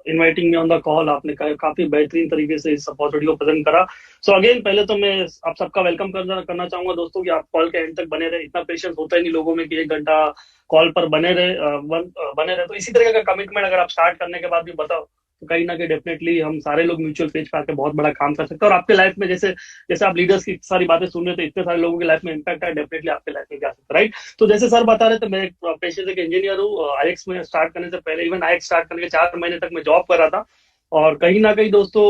inviting me on the call. आपने काफी बेहतरीन तरीके से इस अपॉर्चुनिटी को प्रेजेंट करा। सो अगेन पहले तो मैं आप सबका वेलकम करना चाहूंगा दोस्तों कि आप कॉल के एंड तक बने रहे। इतना पेशेंस होता ही नहीं लोगों में कि 1 घंटा कॉल पर बने रहे। तो इसी तरह का कमिटमेंट अगर आप स्टार्ट करने के बाद भी बताओ तो कहीं ना कहीं डेफिनेटली हम सारे लोग म्यूचुअल पेज पे आके बहुत बड़ा काम कर सकते हैं। और आपके लाइफ में जैसे आप लीडर्स की सारी बातें सुन रहे थे, इतने सारे लोगों की लाइफ में इम्पैक्ट है, डेफिनेटली आपके लाइफ में भी आ सकता है, राइट? तो जैसे सर बता रहे थे, मैं एक पेशे से एक इंजीनियर हूँ। आईएक्स में स्टार्ट करने से पहले, इवन आईएक्स स्टार्ट करने के 4 महीने तक मैं जॉब कर रहा था। और कहीं ना कहीं दोस्तों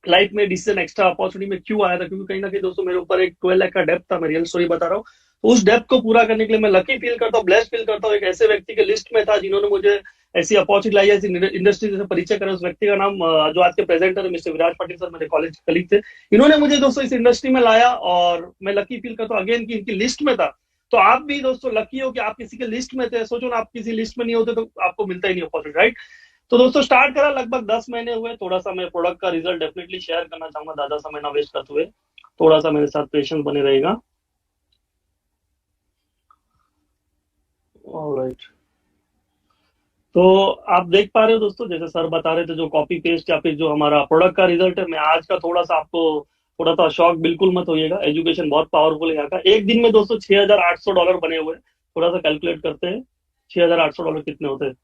लाइफ में डिसीजन एक्स्ट्रा अपॉर्चुनिटी में क्यों आया था? क्योंकि कहीं ना कहीं दोस्तों मेरे ऊपर एक 12 लाख का डेप्थ था। मैं रियल स्टोरी बता रहा हूँ। तो उस डेप्थ को पूरा करने के लिए मैं लकी फील करता हूँ, ब्लेस्ड फील करता हूँ। एक ऐसे व्यक्ति के लिस्ट में था जिन्होंने मुझे ऐसी अपॉर्चुनिटी लाई, ऐसी इंडस्ट्री से परिचय करा। उस व्यक्ति का नाम जो आज के प्रेजेंटर है मिस्टर विराज पाटिल सर, मेरे कॉलेज कलीग थे। इन्होंने मुझे दोस्तों इस इंडस्ट्री में लाया और मैं लकी फील करता हूँ अगेन कि इनकी लिस्ट में था। तो आप भी दोस्तों लकी हो कि आप किसी के लिस्ट में थे। सोचो ना, आप किसी लिस्ट में नहीं होते तो आपको मिलता ही नहीं अपॉर्चुनिटी, राइट? तो दोस्तों स्टार्ट करा, लगभग 10 महीने हुए। थोड़ा सा मैं प्रोडक्ट का रिजल्ट डेफिनेटली शेयर करना चाहूंगा, ज्यादा समय ना वेस्ट करते हुए। थोड़ा सा मेरे साथ पेशेंस बने रहेगा। ऑलराइट, तो आप देख पा रहे हो दोस्तों, जैसे सर बता रहे थे, जो कॉपी पेस्ट या फिर जो हमारा प्रोडक्ट का रिजल्ट है। मैं आज का थोड़ा सा आपको थोड़ा सा शॉक बिल्कुल मत होइएगा। एजुकेशन बहुत पावरफुल है यहाँ का। एक दिन में दोस्तों $6,800 बने हुए। थोड़ा सा कैलकुलेट करते हैं, $6,800 कितने होते हैं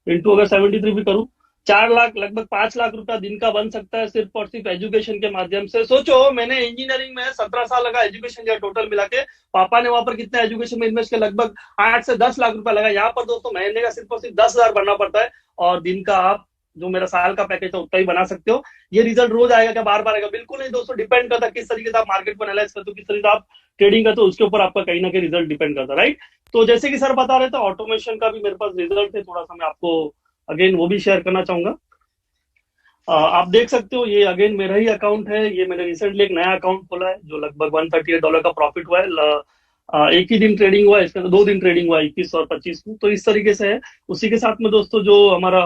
इंटू अगर 73 भी करूं, 4 लाख, लगभग 5 लाख रुपया दिन का बन सकता है सिर्फ और सिर्फ एजुकेशन के माध्यम से। सोचो, मैंने इंजीनियरिंग में 17 साल लगा एजुकेशन या टोटल मिला के। पापा ने वहां पर कितना एजुकेशन में इन्वेस्ट किया? लगभग 8 से 10 लाख रुपया लगा। यहाँ पर दोस्तों महीने का सिर्फ और सिर्फ 10,000 भरना पड़ता है और दिन का आप जो मेरा साल का पैकेज है उतना ही बना सकते हो। ये रिजल्ट रोज आएगा क्या, बार बार आएगा? बिल्कुल नहीं दोस्तों। डिपेंड करता किस तरीके से आप मार्केट को एनालाइज करते हो, किस तरीके से आप ट्रेडिंग करते हो, उसके ऊपर आपका कहीं ना कहीं रिजल्ट डिपेंड करता है, राइट? तो जैसे कि सर बता रहे थे, ऑटोमेशन का भी मेरे पास रिजल्ट है। थोड़ा सा मैं आपको अगेन वो भी शेयर करना चाहूंगा। आप देख सकते हो, ये अगेन मेरा ही अकाउंट है। ये मैंने रिसेंटली एक नया अकाउंट खोला है जो लगभग $138 का प्रॉफिट हुआ है। एक ही दिन ट्रेडिंग हुआ है, इसके अंदर 2 दिन ट्रेडिंग हुआ है, 21 और 25 को। तो इस तरीके से है। उसी के साथ में दोस्तों जो हमारा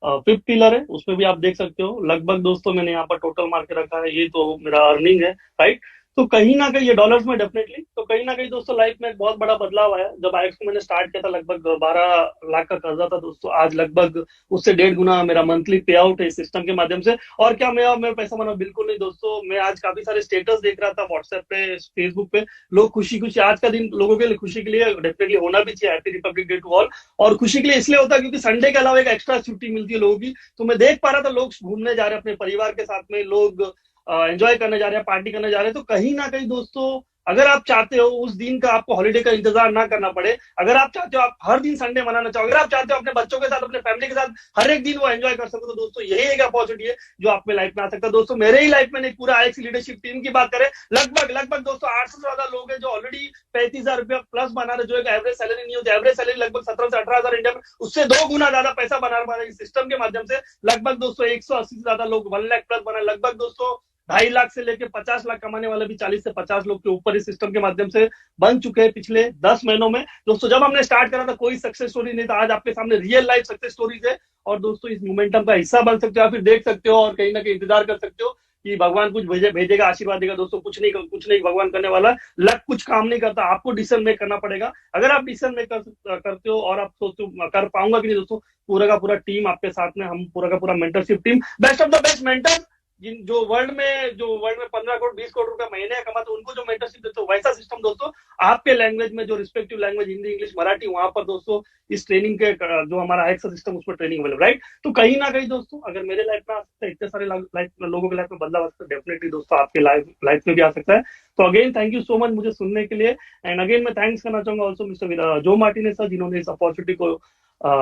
5th पिलर है, उसमें भी आप देख सकते हो लगभग दोस्तों मैंने यहाँ पर टोटल मार के रखा है। ये तो मेरा अर्निंग है, राइट? तो कहीं ना कहीं ये डॉलर्स में डेफिनेटली, तो कहीं ना कहीं दोस्तों लाइफ में एक बहुत बड़ा बदलाव आया। जब आईएक्स को मैंने स्टार्ट किया था, लगभग 12 लाख का कर्जा था दोस्तों। आज लगभग उससे 1.5 गुना मेरा मंथली पे आउट है इस सिस्टम के माध्यम से। और क्या मैं पैसा बना? बिल्कुल नहीं दोस्तों। मैं आज काफी सारे स्टेटस देख रहा था व्हाट्सएप पे, फेसबुक पे। लोग खुशी खुशी, आज का दिन लोगों के लिए खुशी के लिए डेफिनेटली होना भी चाहिए। Happy Republic Day to all. और खुशी के लिए इसलिए होता है क्योंकि संडे के अलावा एक एक्स्ट्रा छुट्टी मिलती है लोगों की। तो मैं देख पा रहा था लोग घूमने जा रहे हैं अपने परिवार के साथ में, लोग एंजॉय करने जा रहे हैं, पार्टी करने जा रहे हैं। तो कहीं ना कहीं दोस्तों अगर आप चाहते हो उस दिन का आपको हॉलीडे का इंतजार ना करना पड़े, अगर आप चाहते हो आप हर दिन संडे मनाना चाहो, अगर आप चाहते हो अपने बच्चों के साथ अपने फैमिली के साथ हर एक दिन वो एंजॉय कर सको, तो दोस्तों यही एक अपॉर्चुनिटी है जो आपके लाइफ में आ सकता है। दोस्तों मेरे ही लाइफ में एक पूरा आईएक्स लीडरशिप टीम की बात करें, लगभग लगभग दोस्तों 800 से ज्यादा लोग हैं जो ऑलरेडी 35,000 रुपया प्लस बना रहे, जो एक एवरेज सैलरी नहीं होती। एवरेज सैलरी लगभग 17 से 18,000 इंडिया में, उससे 2 गुना ज्यादा पैसा बना पा रहे हैं सिस्टम के माध्यम से। लगभग दोस्तों 180 से ज्यादा लोग 1 लाख प्लस बना, लगभग दोस्तों 2.5 लाख से लेकर 50 लाख कमाने वाले भी 40 से 50 लोग के ऊपर इस सिस्टम के माध्यम से बन चुके हैं पिछले 10 महीनों में। दोस्तों जब हमने स्टार्ट करा था कोई सक्सेस स्टोरी नहीं था, आज आपके सामने रियल लाइफ सक्सेस स्टोरीज है। और दोस्तों इस मोमेंटम का हिस्सा बन सकते हो, फिर देख सकते हो और कहीं ना कहीं इंतजार कर सकते हो कि भगवान कुछ भेजेगा, आशीर्वाद देगा। दोस्तों कुछ नहीं भगवान करने वाला, लक कुछ काम नहीं करता, आपको डिसीजन मेक करना पड़ेगा। अगर आप डिसीजन मेक करते हो और आप सोचते हो कर पाऊंगा कि नहीं, दोस्तों पूरा का पूरा टीम आपके साथ में, हम पूरा का पूरा mentorship team, best of the best mentor जो वर्ल्ड में 15 करोड़ 20 करोड़ रुपया महीने कमाते, उनको जो मेंटरशिप देते हो वैसा सिस्टम दोस्तों आपके लैंग्वेज में, जो respective language Hindi English Marathi, वहां पर दोस्तों इस ट्रेनिंग के जो हमारा है सिस्टम, उस पर ट्रेनिंग अवेलेबल, राइट। तो कहीं ना कहीं दोस्तों अगर मेरे लाइफ में आ सकता है, इतने सारे लोगों के लाइफ में बदलाव आ सकता है, डेफिनेटली दोस्तों आपके लाइफ में भी आ सकता है। तो again thank you so much मुझे सुनने के लिए। एंड अगेन मैं थैंक्स करना चाहूंगा ऑल्सो मिस्टर जो मार्टिनेज सर, जिन्होंने इस अपॉर्चुनिटी को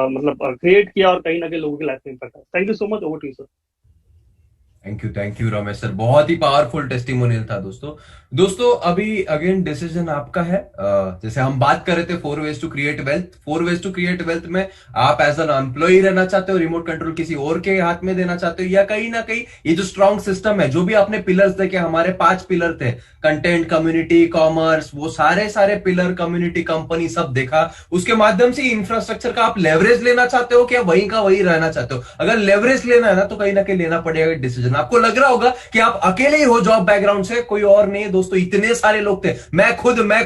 मतलब क्रिएट किया और कहीं ना कहीं लोगों की लाइफ में इम्पैक्ट है। Thank you so much, over to you sir. Thank you Ramesh sir, बहुत ही पावरफुल टेस्टिमोनियल था दोस्तों। दोस्तों अभी अगेन डिसीजन आपका है। जैसे हम बात कर रहे थे 4 ways to create wealth, 4 ways to create wealth में आप एज एन एम्प्लॉय रहना चाहते हो, रिमोट कंट्रोल किसी और के हाथ में देना चाहते हो, या कहीं ना कहीं ये जो स्ट्रॉन्ग सिस्टम है, जो भी आपने पिलर्स देखे, हमारे 5 पिलर थे, कंटेंट, कम्युनिटी, कॉमर्स, वो सारे पिलर, कम्युनिटी, कंपनी, सब देखा, उसके माध्यम से इंफ्रास्ट्रक्चर का आप लेवरेज लेना चाहते हो क्या वहीं का वहीं रहना चाहते हो? अगर लेवरेज लेना है ना तो कहीं ना कहीं लेना पड़ेगा डिसीजन। आपको लग रहा होगा कि आप अकेले ही हो जॉब बैकग्राउंड से, कोई और नहीं है दोस्तों, इतने सारे लोग थे। मैं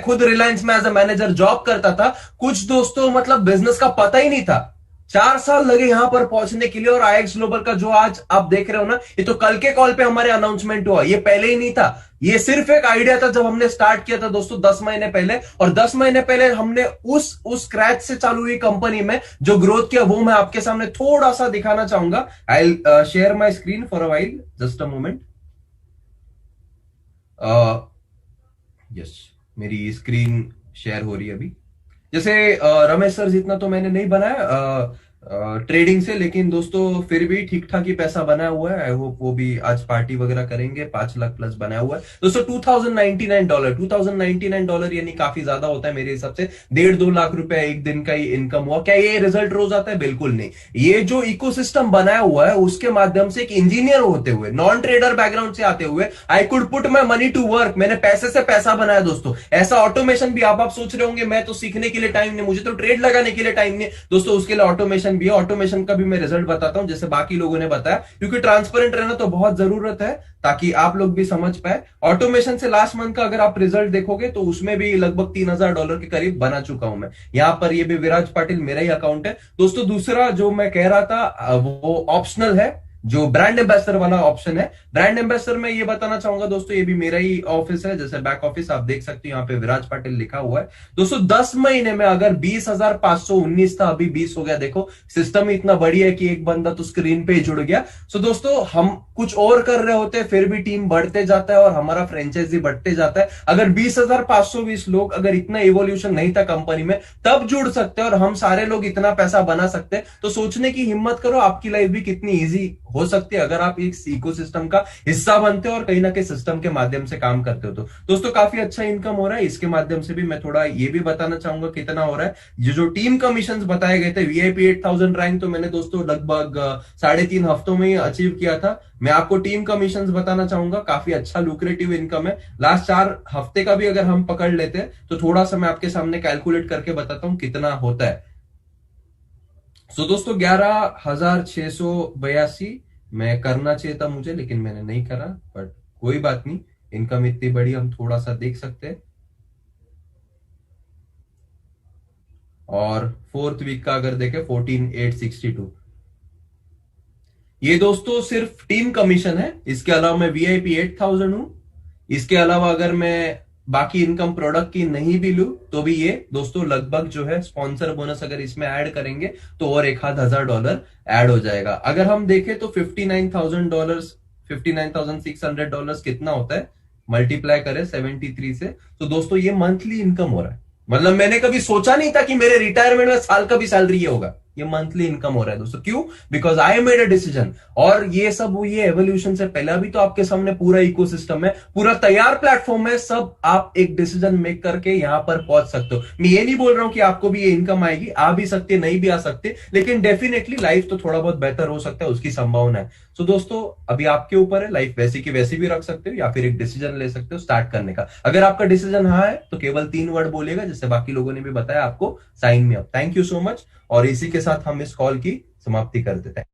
खुद रिलायंस में एज अ मैनेजर जॉब करता था। कुछ दोस्तों मतलब बिजनेस का पता ही नहीं था, 4 साल लगे यहां पर पहुंचने के लिए। और आईएक्स ग्लोबल का जो आज आप देख रहे हो ना, ये तो कल के कॉल पे हमारे अनाउंसमेंट हुआ, ये पहले ही नहीं था। ये सिर्फ एक आइडिया था जब हमने स्टार्ट किया था दोस्तों 10 महीने पहले। और 10 महीने पहले हमने उस स्क्रैच से चालू हुई कंपनी में जो ग्रोथ किया, वो मैं आपके सामने थोड़ा सा दिखाना चाहूंगा। I share my screen for a while, just a moment. Yes, मेरी स्क्रीन शेयर हो रही है अभी। जैसे रमेश सर जितना तो मैंने नहीं बनाया ट्रेडिंग से, लेकिन दोस्तों फिर भी ठीक ठाक ही पैसा बना हुआ है। आई होप वो भी आज पार्टी वगैरह करेंगे। 5 लाख प्लस बनाया हुआ है दोस्तों। $2,099 यानी काफी ज्यादा होता है मेरे हिसाब से। 1.5-2 लाख रुपए एक दिन का ही इनकम हुआ। क्या ये रिजल्ट रोज आता है? बिल्कुल नहीं। ये जो इकोसिस्टम बनाया हुआ है उसके माध्यम से एक इंजीनियर होते हुए, नॉन ट्रेडर बैकग्राउंड से आते हुए, I could put my money to work. मैंने पैसे से पैसा बनाया दोस्तों। ऐसा ऑटोमेशन भी आप सोच रहे होंगे मैं तो सीखने के लिए टाइम नहीं, मुझे तो ट्रेड लगाने के लिए टाइम नहीं दोस्तों, उसके लिए ऑटोमेशन भी है। ऑटोमेशन का भी मैं रिजल्ट बताता हूं जैसे बाकी लोगों ने बताया, क्योंकि ट्रांसपेरेंट रहना तो बहुत जरूरत है ताकि आप लोग भी समझ पाए। ऑटोमेशन से लास्ट मंथ का अगर आप रिजल्ट देखोगे तो उसमें भी लगभग $3,000 के करीब बना चुका हूं मैं। यहां पर ये भी विराज पाटिल मेरा ही अकाउंट है दोस्तों। दूसरा जो मैं कह रहा था वो ऑप्शनल है, जो ब्रांड एम्बेसडर वाला ऑप्शन है। ब्रांड एम्बेसडर में ये बताना चाहूंगा दोस्तों, ये भी मेरा ही ऑफिस है, जैसे बैक ऑफिस आप देख सकते हो, यहाँ पे विराज पाटिल लिखा हुआ है दोस्तों। 10 महीने में अगर 20,519 था, अभी 20 हो गया। देखो सिस्टम ही इतना बढ़िया है कि एक बंदा तो स्क्रीन पे ही जुड़ गया। सो दोस्तों हम कुछ और कर रहे होते हैं फिर भी टीम बढ़ते जाता है और हमारा फ्रेंचाइजी बढ़ते जाता है। अगर 20,520 लोग, अगर इतना इवोल्यूशन नहीं था कंपनी में, तब जुड़ सकते हैं और हम सारे लोग इतना पैसा बना सकते हैं। तो सोचने की हिम्मत करो, आपकी लाइफ भी कितनी ईजी हो सकती है अगर आप एक इकोसिस्टम का हिस्सा बनते हो और कहीं ना कहीं सिस्टम के माध्यम से काम करते हो। तो दोस्तों काफी अच्छा इनकम हो रहा है। इसके माध्यम से भी मैं थोड़ा ये भी बताना चाहूंगा कितना हो रहा है। जो टीम कमीशन बताए गए थे, वीआईपी 8,000 रैंक तो मैंने दोस्तों लगभग 3.5 हफ्तों में ही अचीव किया था। मैं आपको टीम कमीशंस बताना चाहूंगा, काफी अच्छा लुक्रेटिव इनकम है। लास्ट 4 हफ्ते का भी अगर हम पकड़ लेते हैं तो थोड़ा सा मैं आपके सामने कैलकुलेट करके बताता हूं कितना होता है। सो दोस्तों 11,682 मैं करना चाहिए था मुझे, लेकिन मैंने नहीं करा, बट कोई बात नहीं। इनकम इतनी बड़ी, हम थोड़ा सा देख सकते हैं। और 4th वीक का अगर देखें 14,862, ये दोस्तों सिर्फ टीम कमीशन है। इसके अलावा मैं वीआईपी 8,000 हूं। इसके अलावा अगर मैं बाकी इनकम प्रोडक्ट की नहीं भी लू तो भी ये दोस्तों लगभग जो है स्पॉन्सर बोनस अगर इसमें ऐड करेंगे तो और $1,000 ऐड हो जाएगा। अगर हम देखें तो $59,000, $59,600 कितना होता है मल्टीप्लाई करें 73 से, तो दोस्तों ये मंथली इनकम हो रहा है। मतलब मैंने कभी सोचा नहीं था कि मेरे रिटायरमेंट में साल का भी सैलरी ये होगा। ये मंथली इनकम हो रहा है दोस्तों। क्यों? Because I made a decision. और ये सब हुई है एवोल्यूशन से पहले। अभी तो आपके सामने पूरा इकोसिस्टम है, पूरा तैयार प्लेटफॉर्म है, सब आप एक डिसीजन मेक करके यहां पर पहुंच सकते हो। मैं ये नहीं बोल रहा हूं कि आपको भी ये इनकम आएगी, आ भी सकती है, नहीं भी आ सकती, लेकिन डेफिनेटली लाइफ तो थोड़ा बहुत बेहतर हो सकता है, उसकी संभावना है। सो दोस्तों अभी आपके ऊपर है, लाइफ वैसी की वैसी भी रख सकते हो या फिर एक डिसीजन ले सकते हो स्टार्ट करने का। अगर आपका डिसीजन हाँ है तो केवल 3 वर्ड बोलिएगा, जैसे बाकी लोगों ने भी बताया आपको, sign me up. Thank you so much. और इसी के साथ हम इस कॉल की समाप्ति कर देते हैं।